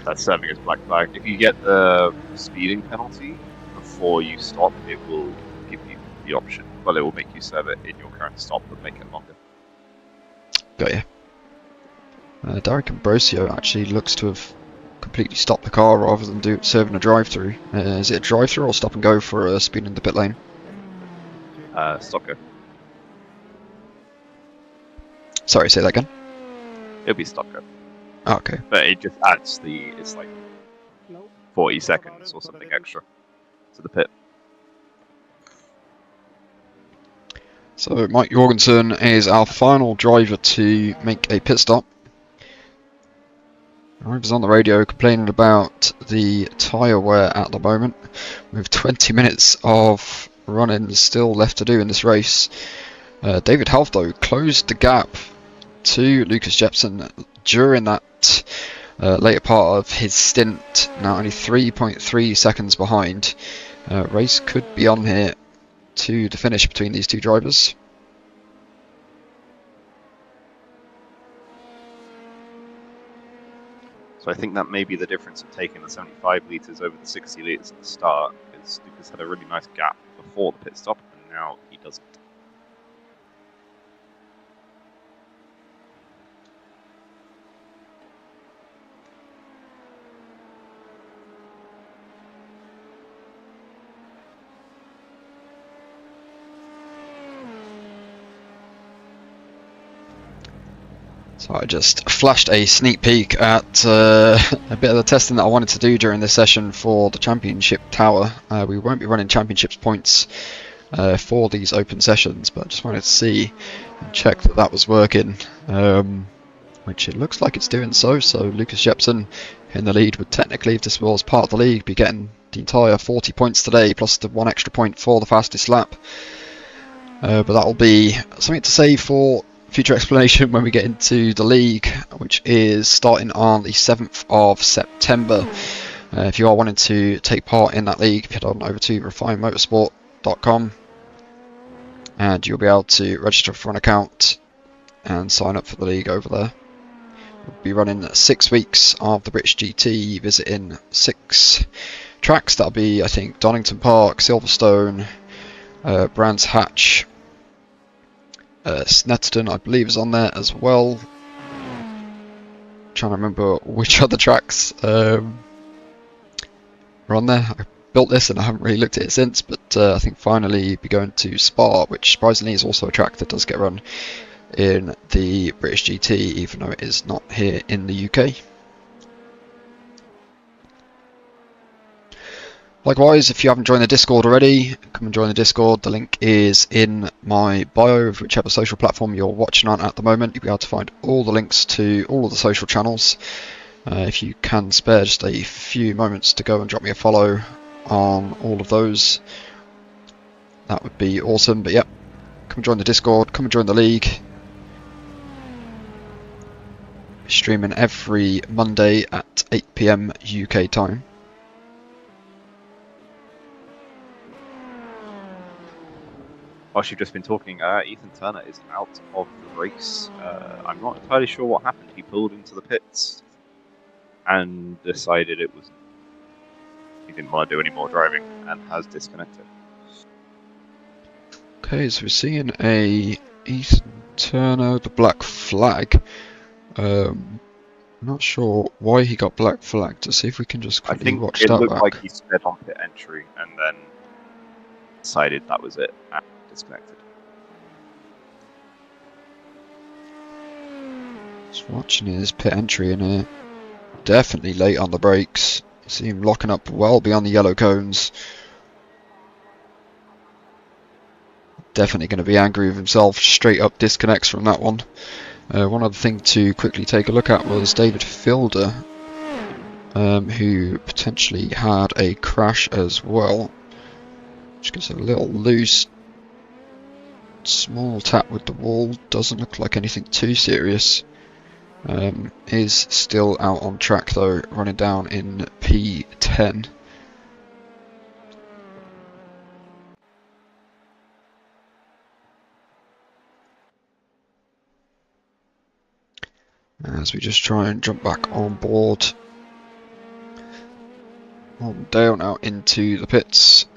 That's serving as black flag. If you get the speeding penalty before you stop, it will give you the option. Well, it will make you serve it in your current stop, but make it longer. Got you. Derek Ambrosio actually looks to have completely stopped the car rather than serving a drive-through. Is it a drive-through or stop and go for a speed in the pit lane? Stop go. Sorry, say that again. It'll be stop go. Oh, okay. But it just adds it's like 40 seconds or something extra to the pit. So Mike Jorgensen is our final driver to make a pit stop. Drivers on the radio complaining about the tyre wear at the moment, with 20 minutes of running still left to do in this race. David Health, though, closed the gap to Lucas Jepson during that later part of his stint, now only 3.3 seconds behind. Race could be on here to the finish between these two drivers. So I think that may be the difference of taking the 75 litres over the 60 litres at the start, because Lucas had a really nice gap before the pit stop, and now he doesn't. So I just flashed a sneak peek at a bit of the testing that I wanted to do during this session for the championship tower. We won't be running championships points for these open sessions, but I just wanted to see and check that that was working, which it looks like it's doing so. So Lucas Jepson in the lead would technically, if this was part of the league, be getting the entire 40 points today, plus the 1 extra point for the fastest lap. But that'll be something to say for future explanation when we get into the league, which is starting on the 7th of September. If you are wanting to take part in that league, head on over to refinemotorsport.com and you'll be able to register for an account and sign up for the league over there. We'll be running 6 weeks of the British GT, visiting 6 tracks. That'll be, I think, Donington Park, Silverstone, Brands Hatch, Snetterton, I believe, is on there as well. Trying to remember which other tracks are on there. I built this and I haven't really looked at it since, but I think finally be going to Spa, which surprisingly is also a track that does get run in the British GT, even though it is not here in the UK. Likewise, if you haven't joined the Discord already, come and join the Discord. The link is in my bio of whichever social platform you're watching on at the moment. You'll be able to find all the links to all of the social channels. If you can spare just a few moments to go and drop me a follow on all of those, that would be awesome. But yeah, come and join the Discord, come and join the league. Streaming every Monday at 8 PM UK time. Whilst you've just been talking, Ethan Turner is out of the race. I'm not entirely sure what happened. He pulled into the pits and decided he didn't want to do any more driving and has disconnected. Okay, so we're seeing a Ethan Turner, the black flag. I'm not sure why he got black flagged. To see if we can just I quickly think watch it that looked back. like he sped on pit entry and then decided that was it and disconnected. Just watching his pit entry in here. Definitely late on the brakes. See him locking up well beyond the yellow cones. Definitely going to be angry with himself. Straight up disconnects from that one. One other thing to quickly take a look at was David Fielder, who potentially had a crash as well. Just gets a little loose. Small tap with the wall. Doesn't look like anything too serious. Is still out on track though, running down in P10. As we just try and jump back on board. Mortondale now into the pits.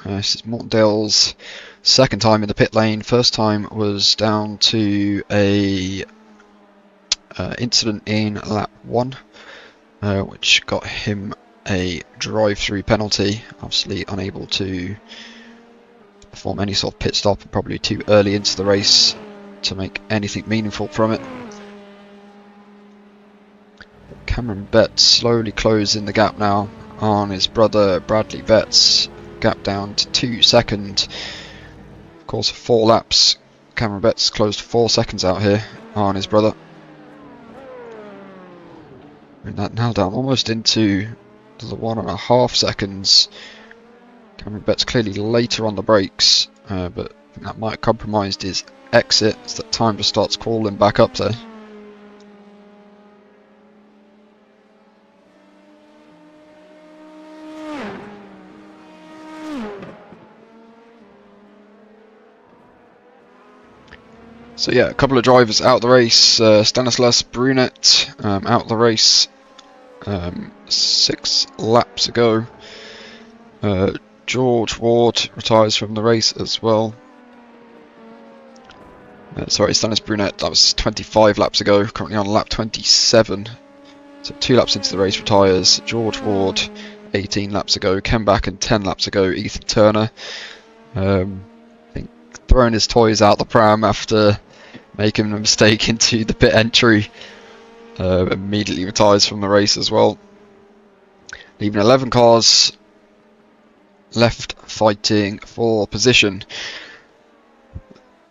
This is Mortondale's second time in the pit lane. First time was down to a incident in lap 1, which got him a drive-through penalty. Obviously unable to perform any sort of pit stop, and probably too early into the race to make anything meaningful from it. Cameron Betts slowly closing the gap now on his brother Bradley Betts. Gap down to 2 seconds. Of course, 4 laps. Cameron Betts closed 4 seconds out here on his brother. And that now down almost into the 1.5 seconds. Cameron Betts clearly later on the brakes, but I think that might have compromised his exit as that time just starts crawling back up there. So yeah, a couple of drivers out of the race. Stanislas Brunet out of the race 6 laps ago. George Ward retires from the race as well. Sorry, Stanis Brunet, that was 25 laps ago, currently on lap 27. So 2 laps into the race retires. George Ward 18 laps ago. Ken Back and 10 laps ago, Ethan Turner. I think throwing his toys out the pram after making a mistake into the pit entry. Immediately retires from the race as well. Leaving 11 cars left fighting for position.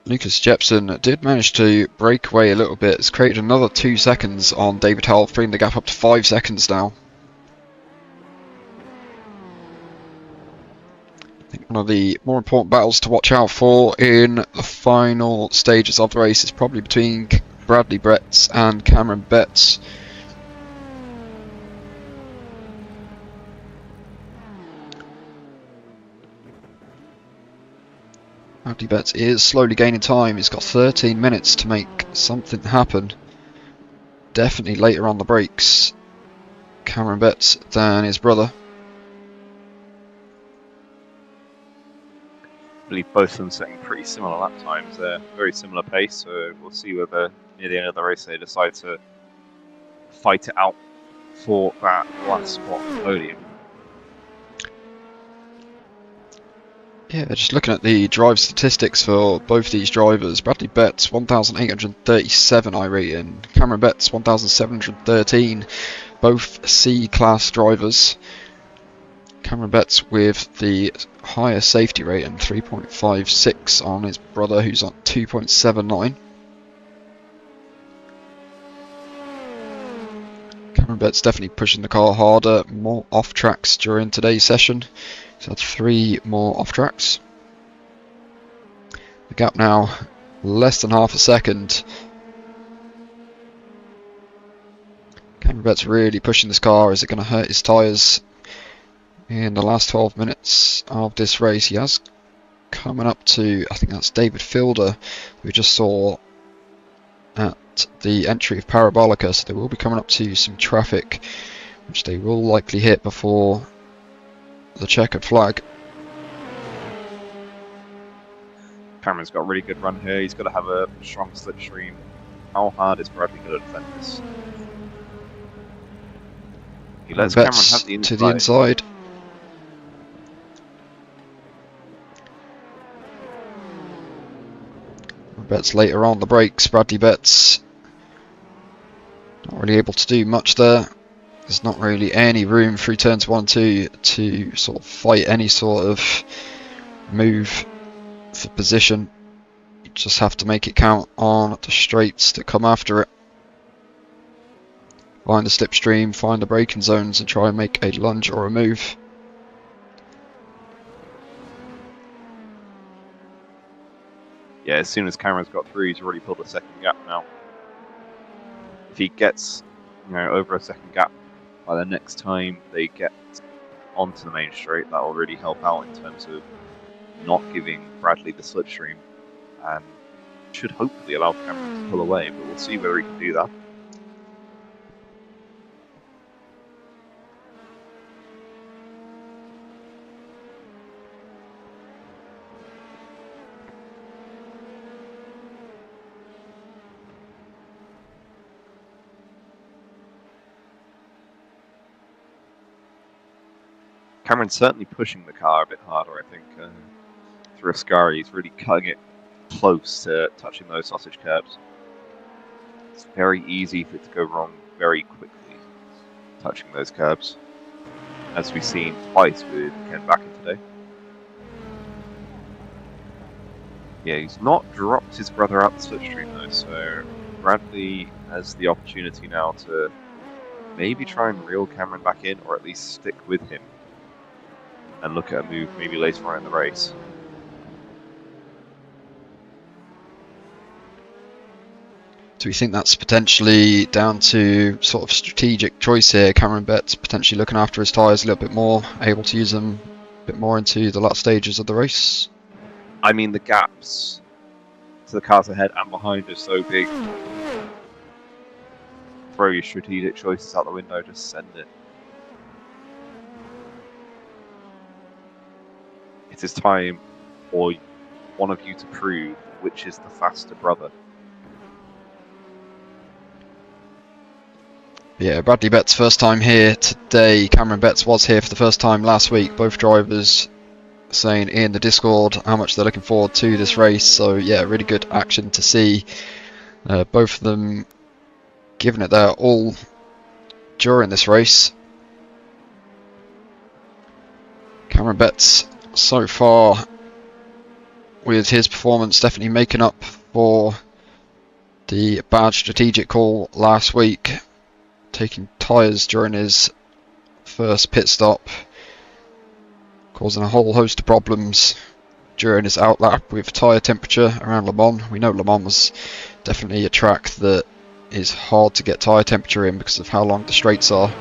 Lucas Jepson did manage to break away a little bit. It's created another 2 seconds on David Howell, bringing the gap up to 5 seconds now. I think one of the more important battles to watch out for in the final stages of the race is probably between Bradley Betts and Cameron Betts. Bradley Betts is slowly gaining time. He's got 13 minutes to make something happen. Definitely later on the brakes, Cameron Betts than his brother. I believe both of them setting pretty similar lap times there, very similar pace, so we'll see whether near the end of the race they decide to fight it out for that last spot on the podium. Yeah, just looking at the drive statistics for both these drivers. Bradley Betts 1,837 I rating, Cameron Betts 1,713, both C-class drivers. Cameron Betts with the higher safety rating, 3.56 on his brother who's on 2.79. Cameron Betts definitely pushing the car harder, more off tracks during today's session. He's had 3 more off tracks. The gap now less than half a second. Cameron Betts really pushing this car. Is it going to hurt his tyres in the last 12 minutes of this race? He has coming up to, I think that's David Fielder, we just saw at the entry of Parabolica, so they will be coming up to some traffic, which they will likely hit before the checkered flag. Cameron's got a really good run here. He's got to have a strong slipstream. How hard is Bradley going to defend this? He lets Cameron have the to the inside. Betts later on the brakes. Bradley Betts not really able to do much there. There's not really any room through turns 1 and 2 to sort of fight any sort of move for position. You just have to make it count on the straights that come after it. Find the slipstream, find the braking zones and try and make a lunge or a move. Yeah, as soon as Cameron's got through, he's already pulled a second gap now. If he gets, over a second gap by the next time they get onto the main straight, that will really help out in terms of not giving Bradley the slipstream, and should hopefully allow Cameron to pull away, but we'll see whether he can do that. Cameron's certainly pushing the car a bit harder, I think. Through Ascari, he's really cutting it close to touching those sausage curbs. It's very easy for it to go wrong very quickly, touching those curbs, as we've seen twice with Ken Bakken today. Yeah, he's not dropped his brother out the slipstream though, so Bradley has the opportunity now to maybe try and reel Cameron back in, or at least stick with him and look at a move maybe later on in the race. Do we think that's potentially down to sort of strategic choice here? Cameron Betts potentially looking after his tyres a little bit more, able to use them a bit more into the last stages of the race? I mean, the gaps to the cars ahead and behind are so big. Throw your strategic choices out the window, just send it. It is time for one of you to prove which is the faster brother. Yeah, Bradley Betts first time here today. Cameron Betts was here for the first time last week. Both drivers saying in the Discord how much they're looking forward to this race. So yeah, really good action to see. Both of them giving it their all during this race. Cameron Betts so far with his performance definitely making up for the bad strategic call last week, taking tyres during his first pit stop, causing a whole host of problems during his outlap with tyre temperature around Le Mans. We know Le Mans was definitely a track that is hard to get tyre temperature in because of how long the straights are.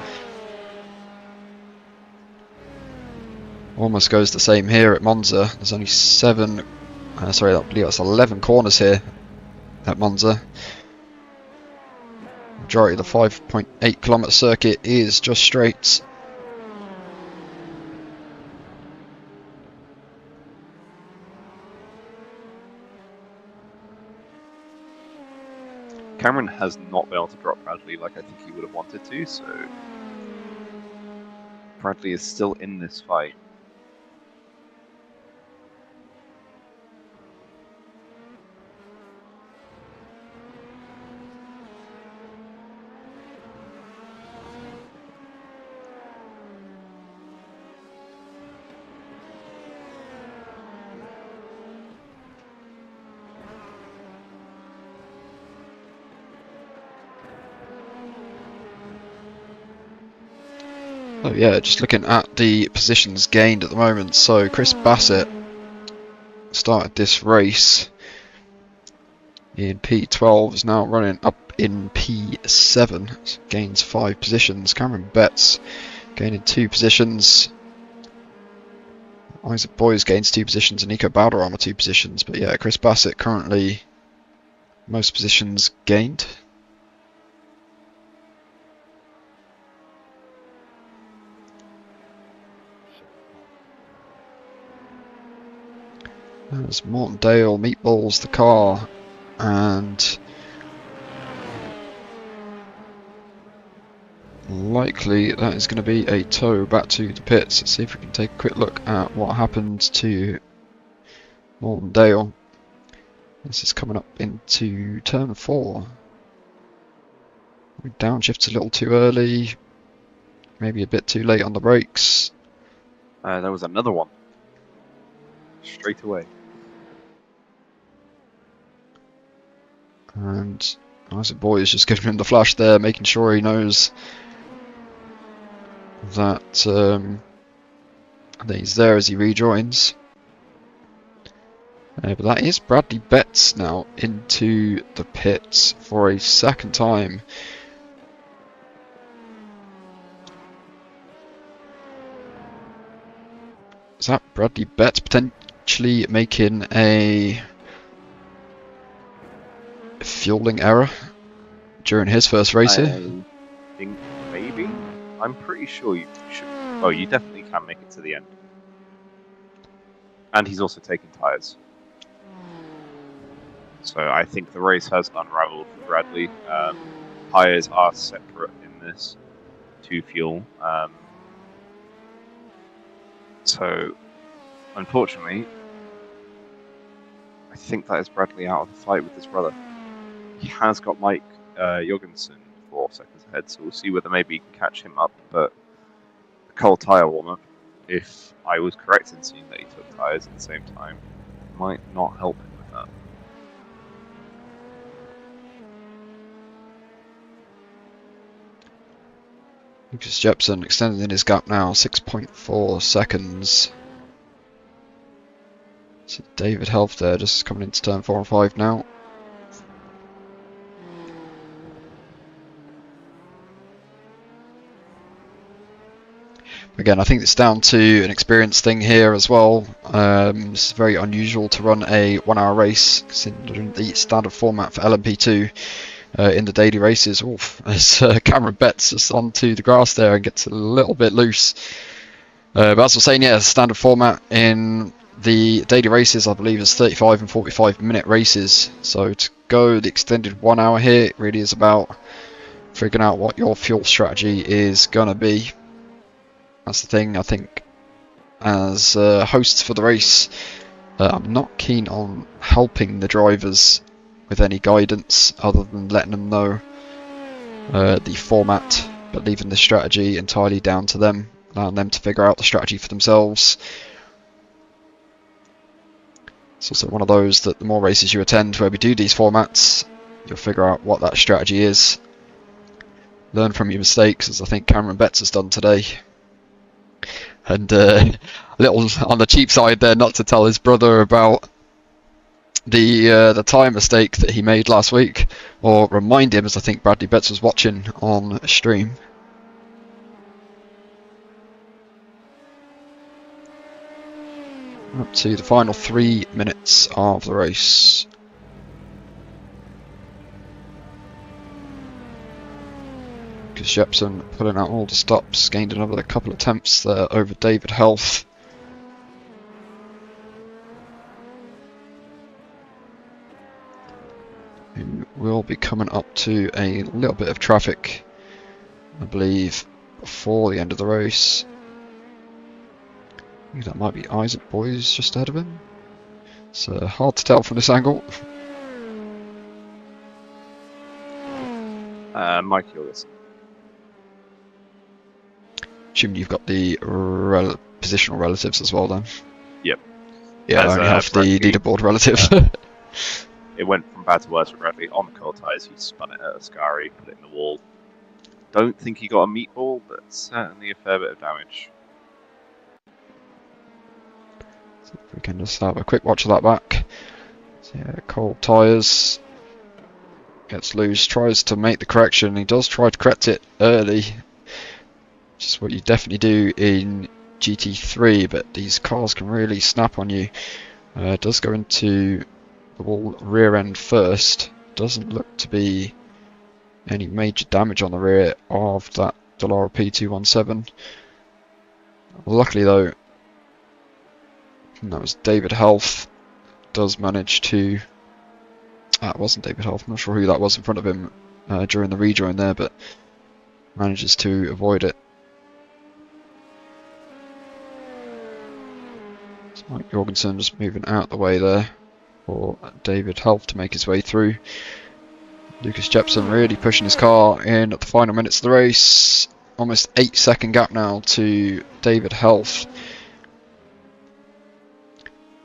Almost goes the same here at Monza. There's only I believe that's 11 corners here at Monza. Majority of the 5.8 kilometre circuit is just straights. Cameron has not been able to drop Bradley like I think he would have wanted to, so Bradley is still in this fight. Oh yeah, just looking at the positions gained at the moment. So Chris Bassett started this race in P12, is now running up in P7, so gains 5 positions. Cameron Betts gaining 2 positions. Isaac Boys gains 2 positions and Nico Balderrama 2 positions. But yeah, Chris Bassett currently most positions gained. There's Morton Dale, Meatballs, the car, and likely that is going to be a tow back to the pits. Let's see if we can take a quick look at what happened to Morton Dale. This is coming up into turn 4. We downshifted a little too early, maybe a bit too late on the brakes. There was another one. Straight away. And Isaac Boy is just giving him the flash there, making sure he knows that, that he's there as he rejoins. But that is Bradley Betts now into the pits for a second time. Is that Bradley Betts potentially making a fueling error during his first race here? I think maybe. I'm pretty sure you should. Oh, you definitely can make it to the end. And he's also taking tyres. So I think the race has unravelled for Bradley. Tyres are separate in this to fuel. So, unfortunately, I think that is Bradley out of the fight with his brother. He has got Mike Jorgensen 4 seconds ahead, so we'll see whether maybe he can catch him up. But the cold tyre warm-up, if I was correct in seeing that he took tyres at the same time, might not help him with that. Lucas Jepson extending his gap now, 6.4 seconds. So David Helf there, just coming into turn 4 and 5 now. Again, I think it's down to an experience thing here as well. It's very unusual to run a 1 hour race, considering the standard format for LMP2 in the daily races. Oof, as Cameron Betts just onto the grass there and gets a little bit loose. But as I was saying, yeah, standard format in the daily races, I believe, is 35 and 45 minute races. So to go the extended 1 hour here, it really is about figuring out what your fuel strategy is going to be. That's the thing. I think as hosts for the race, I'm not keen on helping the drivers with any guidance other than letting them know the format, but leaving the strategy entirely down to them, allowing them to figure out the strategy for themselves. It's also one of those that the more races you attend where we do these formats, you'll figure out what that strategy is. Learn from your mistakes, as I think Cameron Betts has done today. And a little on the cheap side there, not to tell his brother about the tyre mistake that he made last week, or remind him, as I think Bradley Betts was watching on stream. Up to the final 3 minutes of the race. Lucas Jepson pulling out all the stops, gained another couple of attempts there over David Helf. Who will be coming up to a little bit of traffic, I believe, before the end of the race. I think that might be Isaac Boys just ahead of him. It's hard to tell from this angle. Mike Jorgensen. Assuming you've got the positional relatives as well then. Yep. Yeah, I only have the leaderboard relative. It went from bad to worse for Bradley. On the cold tyres, he spun it at Ascari, put it in the wall. Don't think he got a meatball, but certainly a fair bit of damage. So if we can just have a quick watch of that back. So yeah, cold tyres. Gets loose, tries to make the correction. He does try to correct it early, which is what you definitely do in GT3, but these cars can really snap on you. It does go into the wall rear end first. Doesn't look to be any major damage on the rear of that Lmp2 Luckily though, that was David Helf, does manage to... it wasn't David Helf, I'm not sure who that was in front of him during the rejoin there, but manages to avoid it. So Mike Jorgensen just moving out the way there for David Helf to make his way through. Lucas Jepson really pushing his car in at the final minutes of the race. Almost 8-second gap now to David Helf.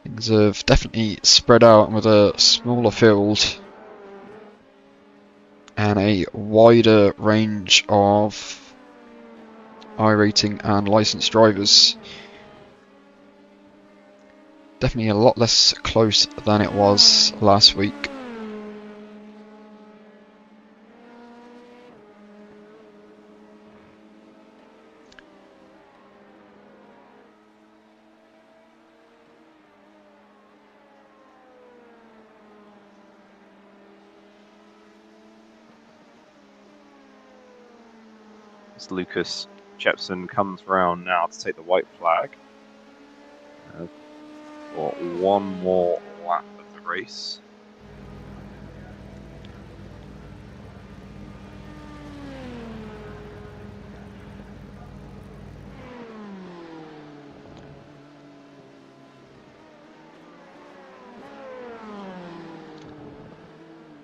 Things have definitely spread out with a smaller field and a wider range of Iracing and licensed drivers. Definitely a lot less close than it was last week. Lucas Jepson comes round now to take the white flag for one more lap of the race.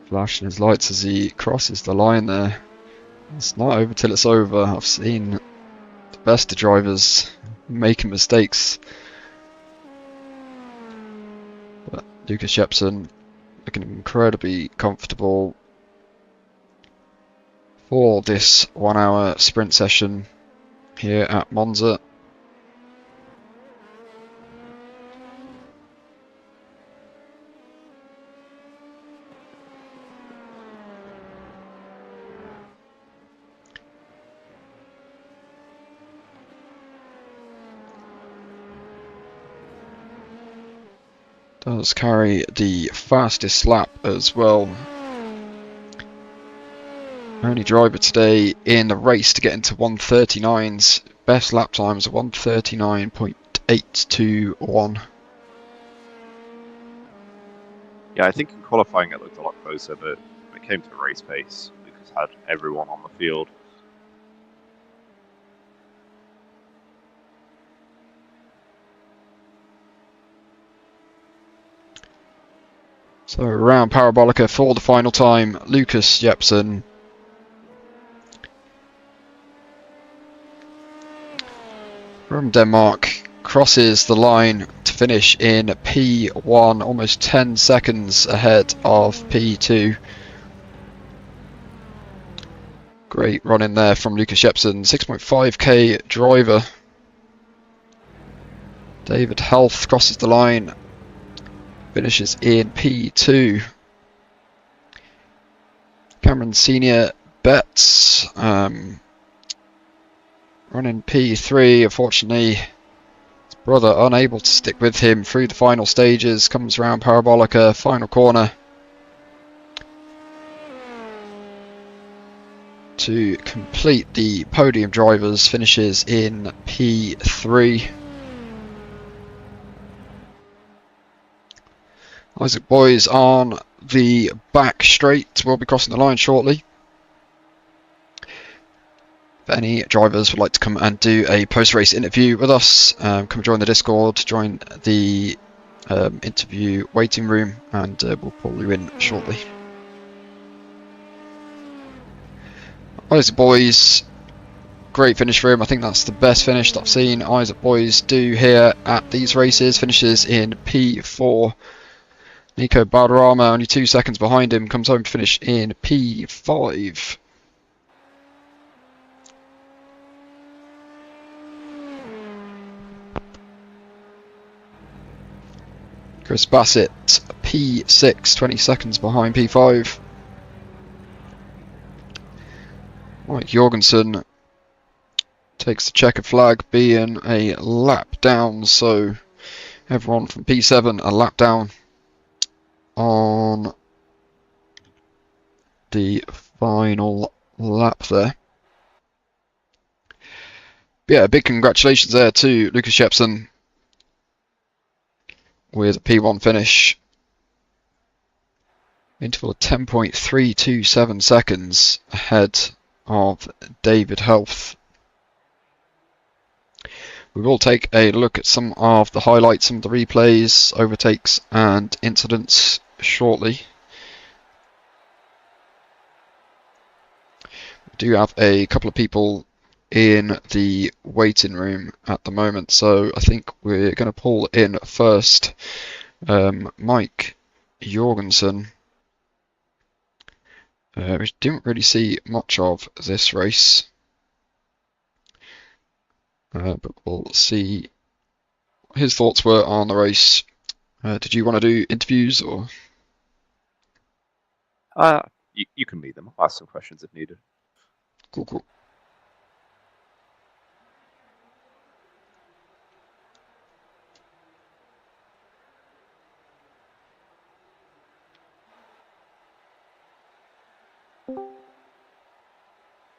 Flashing his lights as he crosses the line there. It's not over till it's over. I've seen the best of drivers making mistakes. But Lucas Jepson looking incredibly comfortable for this 1 hour sprint session here at Monza. Does carry the fastest lap as well. Only driver today in the race to get into 139s. Best lap times 139.821. Yeah, I think in qualifying it looked a lot closer, but when it came to the race pace, Lucas had everyone on the field. So around Parabolica for the final time, Lucas Jepson. From Denmark, crosses the line to finish in P1, almost 10 seconds ahead of P2. Great run in there from Lucas Jepson, 6.5k driver. David Helf crosses the line, finishes in P2. Cameron Senior Betts running P3. Unfortunately, his brother unable to stick with him through the final stages. Comes around Parabolica, final corner, to complete the podium drivers. Finishes in P3. Isaac Boys on the back straight will be crossing the line shortly. If any drivers would like to come and do a post-race interview with us, come join the Discord, join the interview waiting room, and we'll pull you in shortly. Isaac Boys, great finish for him. I think that's the best finish that I've seen Isaac Boys do here at these races. Finishes in P4. Nico Balderrama, only 2 seconds behind him, comes home to finish in P5. Chris Bassett, P6, 20 seconds behind P5. Mike Jorgensen takes the checkered flag, being a lap down, so everyone from P7 a lap down on the final lap there. Yeah, big congratulations there to Lucas Jepson with a P1 finish. Interval of 10.327 seconds ahead of David Health. We will take a look at some of the highlights, some of the replays, overtakes and incidents shortly. We do have a couple of people in the waiting room at the moment, so I think we're going to pull in first Mike Jorgensen. We didn't really see much of this race, but we'll see what his thoughts were on the race. Did you want to do interviews or? You can meet them. I'll ask some questions if needed. Cool.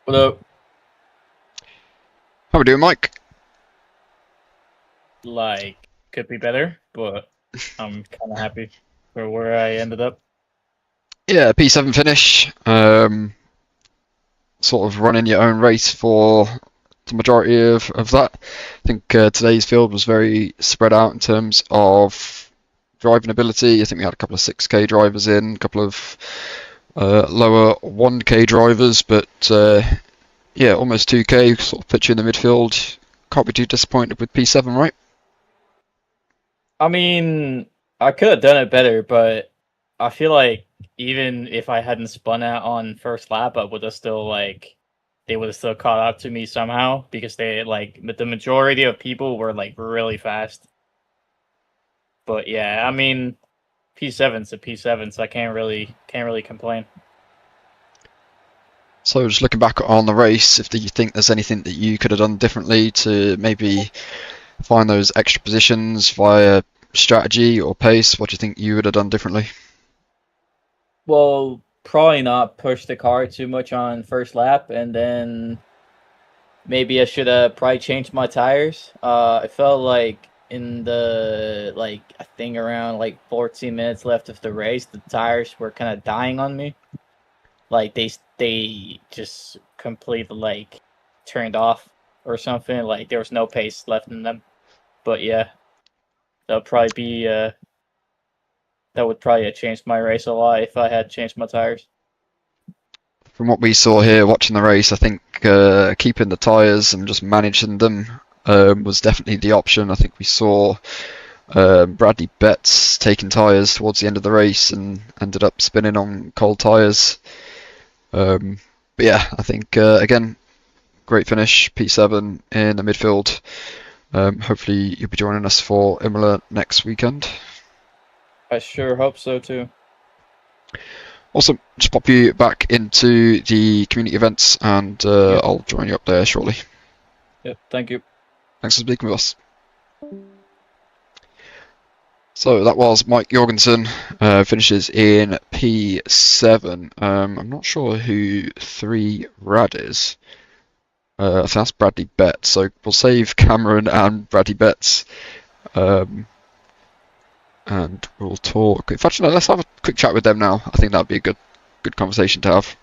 What up? How we doing, Mike? Like, could be better, but I'm kind of happy for where I ended up. Yeah, P7 finish. Sort of running your own race for the majority of that. I think today's field was very spread out in terms of driving ability. I think we had a couple of 6K drivers in, a couple of lower 1K drivers, but yeah, almost 2K, sort of put you in the midfield. Can't be too disappointed with P7, right? I mean, I could have done it better, but I feel like even if I hadn't spun out on first lap, I would have still they would have still caught up to me somehow because they the majority of people were really fast. But yeah, I mean, P7's a P7, so I can't really complain. So just looking back on the race, if you think there's anything that you could have done differently to maybe find those extra positions via strategy or pace, what do you think you would have done differently? Well, probably not push the car too much on first lap, and then maybe I should have probably changed my tires. I felt like in the I think around 14 minutes left of the race, the tires were kind of dying on me. Like they just completely turned off or something. Like there was no pace left in them. But yeah, that'll probably be that would probably have changed my race a lot if I had changed my tires. From what we saw here watching the race, I think keeping the tyres and just managing them was definitely the option. I think we saw Bradley Betts taking tyres towards the end of the race and ended up spinning on cold tyres. But yeah, I think again, great finish, P7 in the midfield. Hopefully you'll be joining us for Imola next weekend. I sure hope so too. Awesome. Just pop you back into the community events and Yep. I'll join you up there shortly. Yep, thank you. Thanks for speaking with us. So that was Mike Jorgensen, finishes in P7. I'm not sure who 3 Rad is. I think that's Bradley Betts, so we'll save Cameron and Bradley Betts. And we'll talk. In fact, no, let's have a quick chat with them now. I think that'd be a good conversation to have.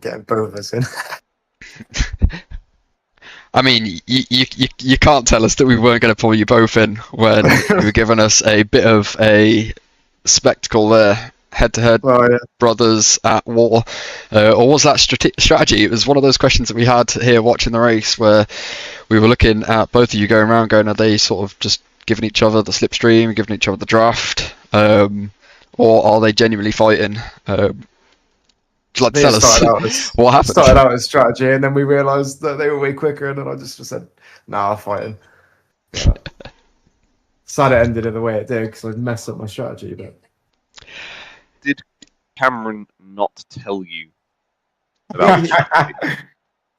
Getting both of us in. I mean, you can't tell us that we weren't going to pull you both in when you were giving us a bit of a spectacle there, head-to-head, brothers at war. Or was that strategy? It was one of those questions that we had here watching the race where we were looking at both of you going around going, are they sort of just giving each other the slipstream, giving each other the draft, or are they genuinely fighting? Would you like to tell us what happened? Started out as strategy, and then we realised that they were way quicker, and then I just said, "Nah, I'm fighting." Yeah. Sad it ended in the way it did because I messed up my strategy. But did Cameron not tell you about the strategy?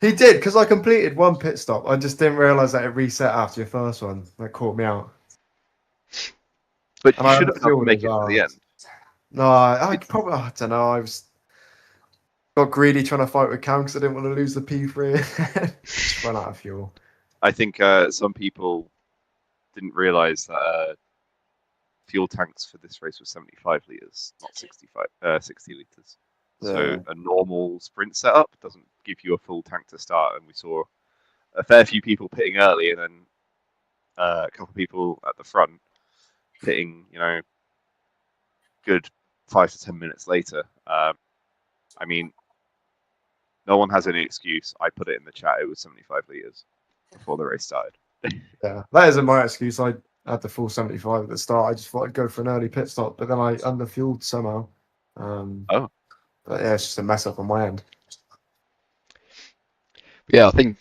He did, because I completed one pit stop. I just didn't realise that it reset after your first one. That caught me out. But you should have helped make it to the end. No, I probably, I don't know. I got greedy trying to fight with Cam because I didn't want to lose the P3. Just run out of fuel. I think some people didn't realise that fuel tanks for this race were 75 litres, not 60 litres. So a normal sprint setup doesn't give you a full tank to start, and we saw a fair few people pitting early, and then a couple of people at the front pitting, good 5 to 10 minutes later. I mean, no one has any excuse. I put it in the chat. It was 75 litres before the race started. Yeah, that isn't my excuse. I had the full 75 at the start. I just thought I'd go for an early pit stop, but then I underfueled somehow. But yeah, it's just a mess up on my end. Yeah, I think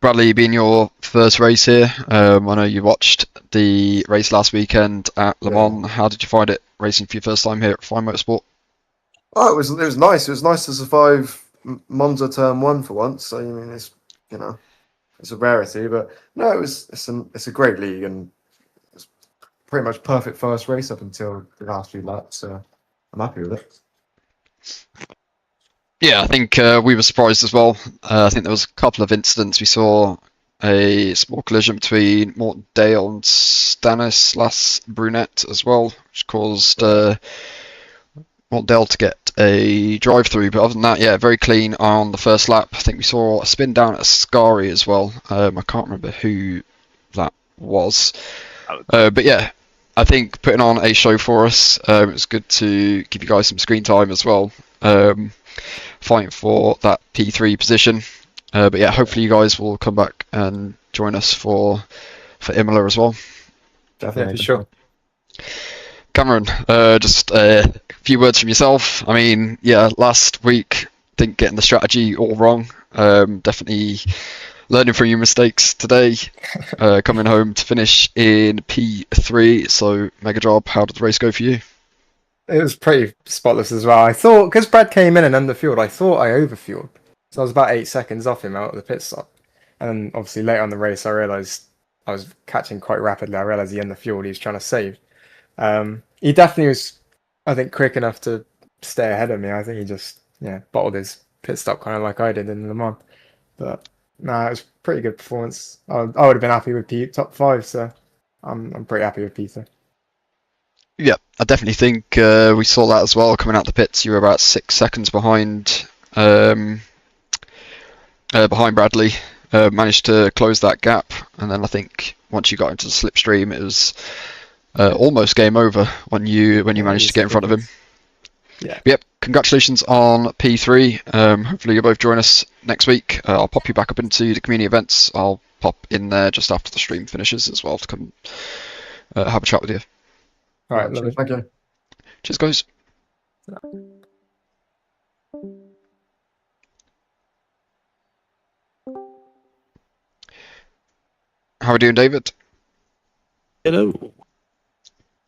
Bradley, being your first race here, I know you watched the race last weekend at Le Mans. How did you find it racing for your first time here at Fine Motorsport? Oh, it was nice. It was nice to survive Monza Turn 1 for once. So, I mean, it's it's a rarity, but no, it's a great league, and it's pretty much perfect first race up until the last few laps. So I'm happy with it. Yeah, I think we were surprised as well. I think there was a couple of incidents. We saw a small collision between Morton Dale and Stanislas Brunet as well, which caused Morton Dale to get a drive-through. But other than that, yeah, very clean on the first lap. I think we saw a spin down at Ascari as well. I can't remember who that was. But yeah, I think putting on a show for us. It was good to give you guys some screen time as well. Fighting for that P3 position. But yeah, hopefully you guys will come back and join us for Imola as well. Definitely, for sure. Cameron, just a few words from yourself. I mean, yeah, last week, I think getting the strategy all wrong. Definitely learning from your mistakes today. Coming home to finish in P3. So, mega job. How did the race go for you? It was pretty spotless as well. I thought, because Brad came in and underfueled, I thought I overfueled. So I was about 8 seconds off him out of the pit stop. And then obviously later on the race, I realised I was catching quite rapidly. I realised he underfueled, he was trying to save. He definitely was, I think, quick enough to stay ahead of me. I think he just, bottled his pit stop kind of like I did in Le Mans. But no, it was a pretty good performance. I would have been happy with top 5, so I'm pretty happy with Peter. Yeah, I definitely think we saw that as well. Coming out the pits, you were about 6 seconds behind Bradley. Managed to close that gap, and then I think once you got into the slipstream, it was almost game over when you managed to get in front of him. Yeah. Yep. Congratulations on P3. Hopefully you'll both join us next week. I'll pop you back up into the community events. I'll pop in there just after the stream finishes as well to come have a chat with you. All right, lovely. Thank you. Cheers, guys. How are we doing, David? Hello.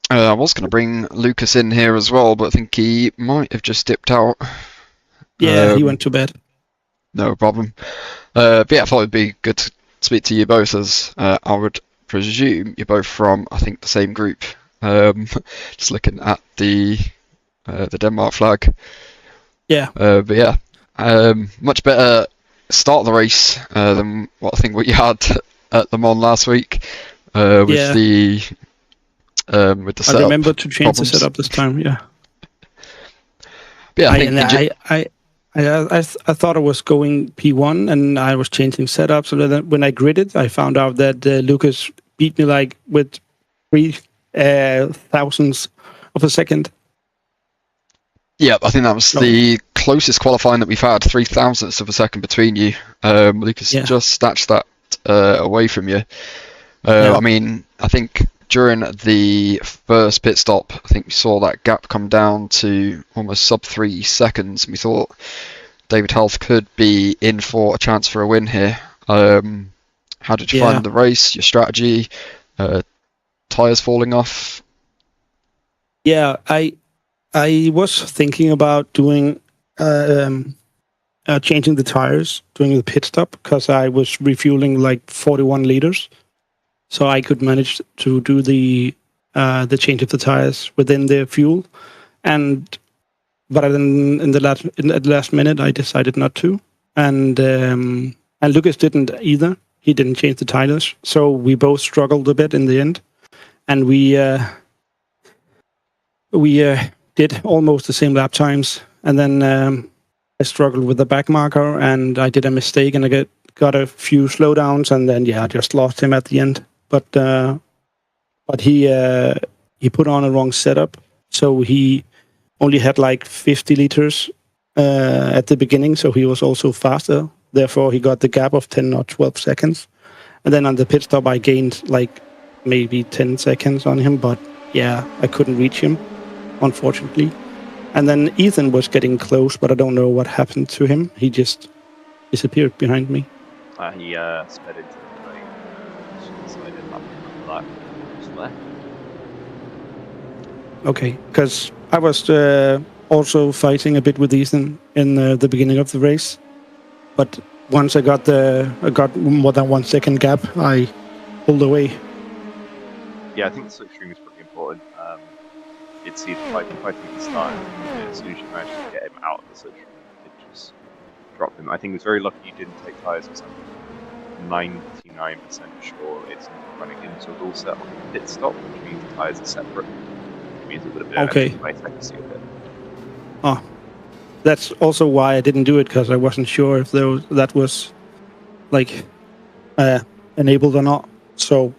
I was going to bring Lucas in here as well, but I think he might have just dipped out. Yeah, he went to bed. No problem. But yeah, I thought it'd be good to speak to you both, as I would presume you're both from, I think, the same group. Just looking at the Denmark flag. Yeah. But yeah, much better start of the race than what you had at Le Mans last week with the setup. I remember to change problems. the setup this time. Yeah. Yeah, I thought I was going P1 and I was changing setup. So that when I gridded, I found out that Lucas beat me like with 3 thousandths of a second. Yeah, I think that was the closest qualifying that we've had, 3 thousandths of a second between you. Lucas just snatched that away from you. I mean, I think during the first pit stop, I think we saw that gap come down to almost sub 3 seconds. And we thought David Health could be in for a chance for a win here. How did you find the race, your strategy, tyres falling off? Yeah, I was thinking about doing changing the tires during the pit stop because I was refueling like 41 liters, so I could manage to do the change of the tires within the fuel. But then at the last minute, I decided not to, and Lucas didn't either. He didn't change the tires, so we both struggled a bit in the end, and we we did almost the same lap times, and then I struggled with the back marker, and I did a mistake, and I got a few slowdowns, and then I just lost him at the end. But he put on a wrong setup, so he only had like 50 liters at the beginning, so he was also faster. Therefore, he got the gap of 10 or 12 seconds. And then on the pit stop, I gained like maybe 10 seconds on him, but I couldn't reach him, unfortunately. And then Ethan was getting close, but I don't know what happened to him. He just disappeared behind me. He sped into the lane. So I did that. Just left. Okay, because I was also fighting a bit with Ethan in the beginning of the race, but once I got more than 1 second gap, I pulled away. Yeah, I think the slipstream is pretty important. It's either fighting the start, and as soon as you manage to get him out of the slipstream, it just dropped him. I think it was very lucky you didn't take tyres, because I'm 99% sure it's not running into a rule set on the pit stop, which means the tyres are separate. It means it would have been Okay. an extra I can see a bit. Oh, that's also why I didn't do it, because I wasn't sure if that was like enabled or not. So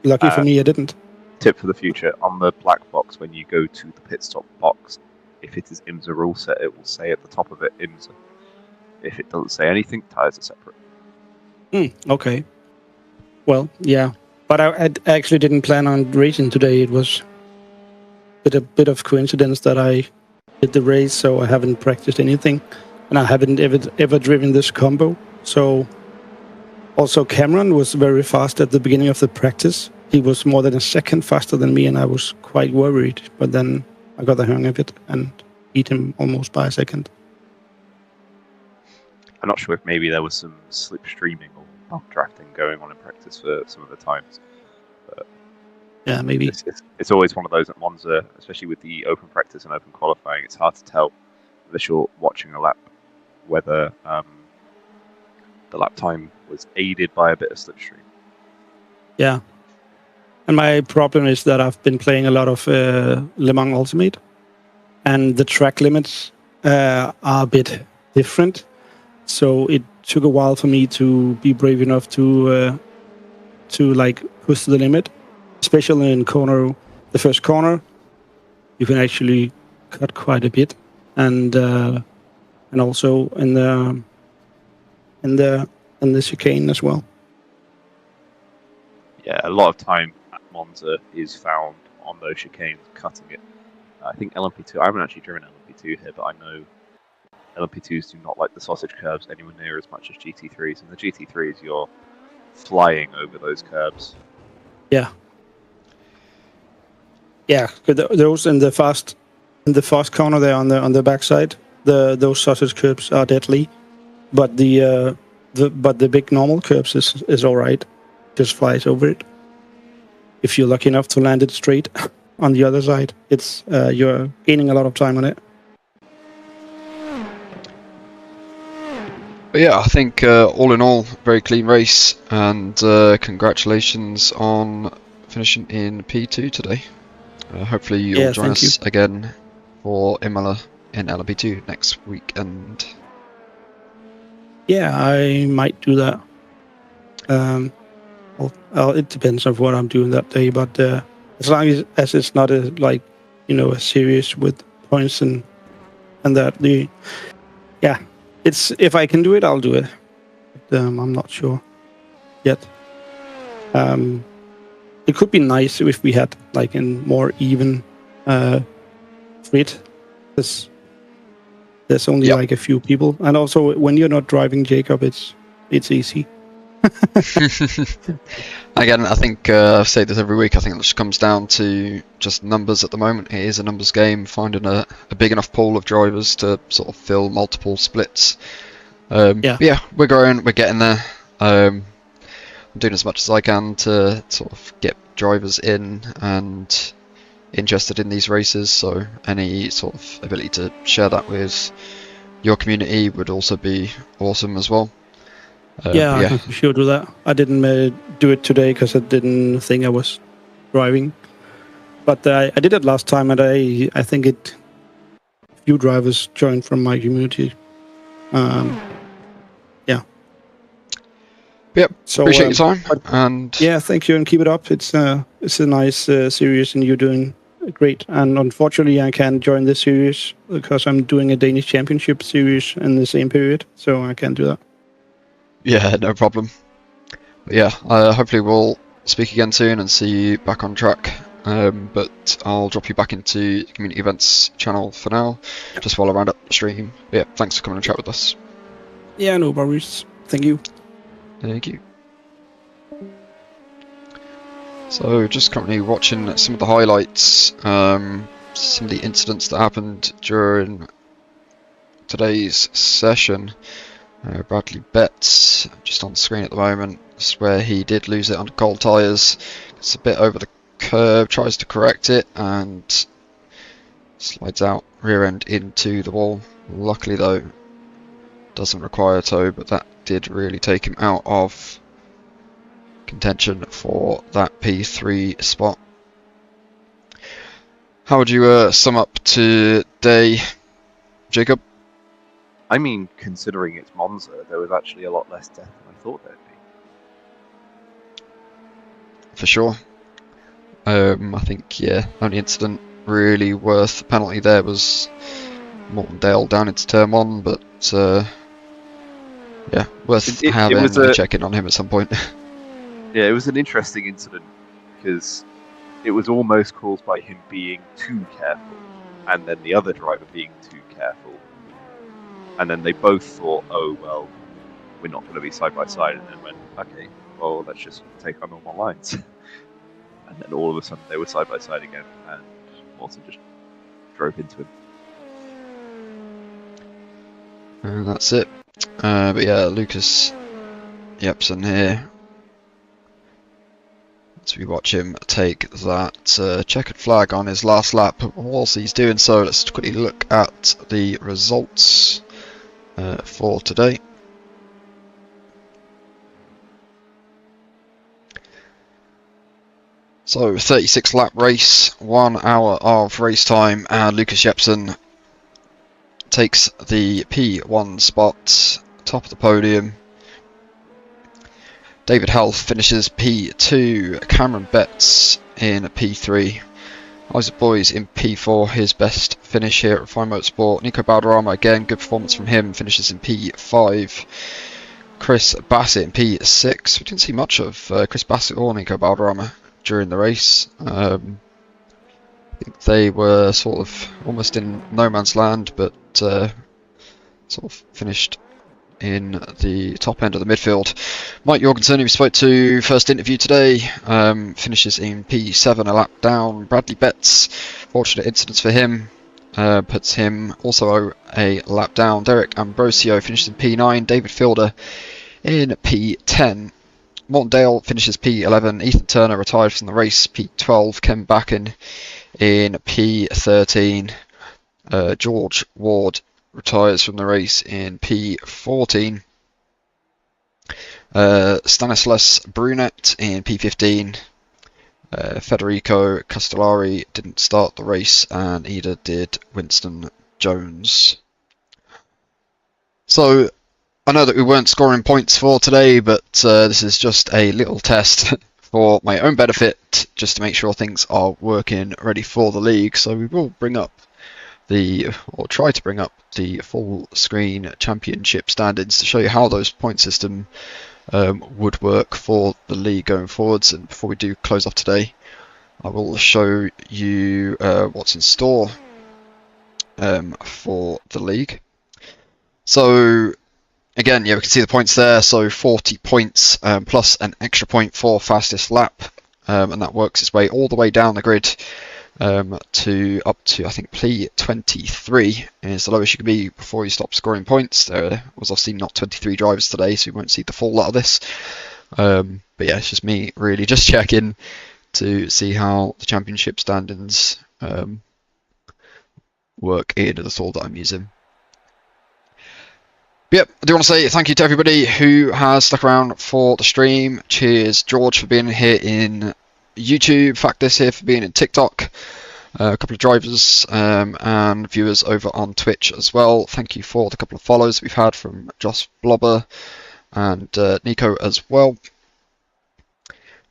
lucky for me, I didn't. Tip for the future: on the black box, when you go to the pit stop box, if it is IMSA rule set, it will say at the top of it IMSA. If it doesn't say anything, tyres are separate. Okay. Well, yeah, but I actually didn't plan on racing today. It was a bit of coincidence that I did the race, so I haven't practiced anything, and I haven't ever driven this combo. So also Cameron was very fast at the beginning of the practice. He was more than a second faster than me, and I was quite worried. But then I got the hang of it and beat him almost by a second. I'm not sure if maybe there was some slipstreaming or bump drafting going on in practice for some of the times. But yeah, maybe. It's always one of those at Monza, especially with the open practice and open qualifying. It's hard to tell unless you're watching a lap whether the lap time was aided by a bit of slipstream. Yeah. And my problem is that I've been playing a lot of Le Mans Ultimate, and the track limits are a bit different. So it took a while for me to be brave enough to like push the limit, especially in the first corner. You can actually cut quite a bit, and also in the chicane as well. Yeah, a lot of time at Monza is found on those chicanes, cutting it. I think Lmp2, I haven't actually driven Lmp2 here, but I know Lmp2s do not like the sausage curves anywhere near as much as GT3s. And the GT3s, you're flying over those curves. Yeah. Yeah, those in the fast corner there on the backside, those sausage curbs are deadly, but the big normal curbs is all right. Just flies over it. If you're lucky enough to land it straight on the other side, it's you're gaining a lot of time on it. But yeah, I think all in all, very clean race, and congratulations on finishing in P2 today. Hopefully you'll join us again for Imola in Lmp2 next weekend. Yeah, I might do that. It depends on what I'm doing that day, but as long as it's not a series with points and that it's if I can do it, I'll do it. But, I'm not sure yet. It could be nice if we had like a more even grid. There's only like a few people, and also when you're not driving, Jacob, it's easy. Again, I think I say this every week. I think it just comes down to just numbers at the moment. It is a numbers game, finding a big enough pool of drivers to sort of fill multiple splits. Yeah, we're growing, we're getting there. I'm doing as much as I can to sort of get drivers in and interested in these races. So any sort of ability to share that with your community would also be awesome as well. I can for sure do that. I didn't do it today because I didn't think I was driving. But I did it last time, and I think a few drivers joined from my community. Yeah. Yep. So Appreciate your time. And yeah, thank you, and keep it up. It's a nice series, and you're doing great. And unfortunately, I can't join this series because I'm doing a Danish Championship series in the same period, so I can't do that. yeah, no problem. But yeah, hopefully we'll speak again soon and see you back on track. But I'll drop you back into the community events channel for now, just while I round up the stream. But yeah, thanks for coming and chat with us. Yeah, no worries. Thank you. Thank you. So just currently watching some of the highlights, some of the incidents that happened during today's session. Bradley Betts just on the screen at the moment. This is where he did lose it on cold tyres. It's a bit over the curb, tries to correct it and slides out rear end into the wall. Luckily though, doesn't require a tow, but that did really take him out of contention for that P3 spot. How would you sum up today, Jacob? I mean, considering it's Monza, there was actually a lot less death than I thought there'd be. For sure. I think, yeah, only incident really worth the penalty there was Mortondale down into turn 1, but yeah, worth having a check-in on him at some point. Yeah, it was an interesting incident because it was almost caused by him being too careful and then the other driver being too careful. And then they both thought, oh, well, we're not going to be side by side. And then went, okay, well, let's just take our normal lines. And then all of a sudden they were side by side again, and Morton just drove into him. And that's it. But yeah, Lucas Jepsen here. As we watch him take that checkered flag on his last lap. Whilst he's doing so, let's quickly look at the results for today. So 36 lap race, 1 hour of race time, and Lucas Jepsen takes the P1 spot, top of the podium. David Health finishes P2, Cameron Betts in P3, Isaac Boys in P4, his best finish here at Fine Motorsport. Nico Balderrama, again, good performance from him, finishes in P5. Chris Bassett in P6. We didn't see much of Chris Bassett or Nico Balderrama during the race. I think they were sort of almost in no man's land, but sort of finished in the top end of the midfield. Mike Jorgensen, who we spoke to first interview today, finishes in P7, a lap down. Bradley Betts, fortunate incidents for him, puts him also a lap down. Derek Ambrosio finishes in P9. David Fielder in P10. Mortondale finishes P11. Ethan Turner retired from the race, P12. Ken Backen in P13. George Ward retires from the race in P14. Stanislas Brunet in P15. Federico Castellari didn't start the race, and either did Winston Jones. So I know that we weren't scoring points for today, but this is just a little test for my own benefit, just to make sure things are working ready for the league. So we will bring up or try to bring up the full screen championship standings to show you how those point system would work for the league going forwards. And before we do close off today, I will show you what's in store for the league. So again, yeah, we can see the points there. So 40 points plus an extra point for fastest lap, and that works its way all the way down the grid to up to, I think, P23 is the lowest you can be before you stop scoring points. There was obviously not 23 drivers today, so we won't see the full lot of this. But yeah, it's just me really just checking to see how the championship standings work in the tool that I'm using. But yep, I do want to say thank you to everybody who has stuck around for the stream. Cheers, George, for being here in YouTube. Factus here for being in TikTok. A couple of drivers and viewers over on Twitch as well. Thank you for the couple of follows we've had from Josh Blobber and Nico as well.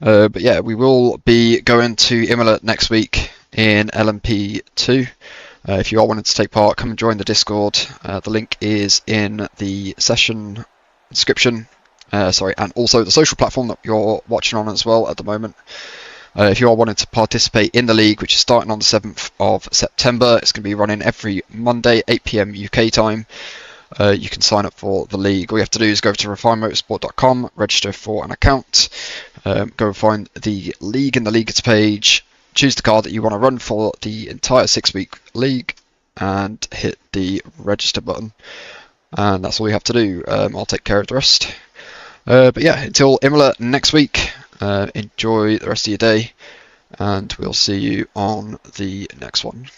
But yeah, we will be going to Imola next week in Lmp2. If you are wanting to take part, come and join the Discord. The link is in the session description. And also the social platform that you're watching on as well at the moment. If you are wanting to participate in the league, which is starting on the 7th of September, it's going to be running every Monday, 8 PM UK time. You can sign up for the league. All you have to do is go to refinemotorsport.com, register for an account, go find the league in the leaguers page, choose the car that you want to run for the entire 6-week league, and hit the register button. And that's all you have to do. I'll take care of the rest. But yeah, until Imola next week, enjoy the rest of your day, and we'll see you on the next one.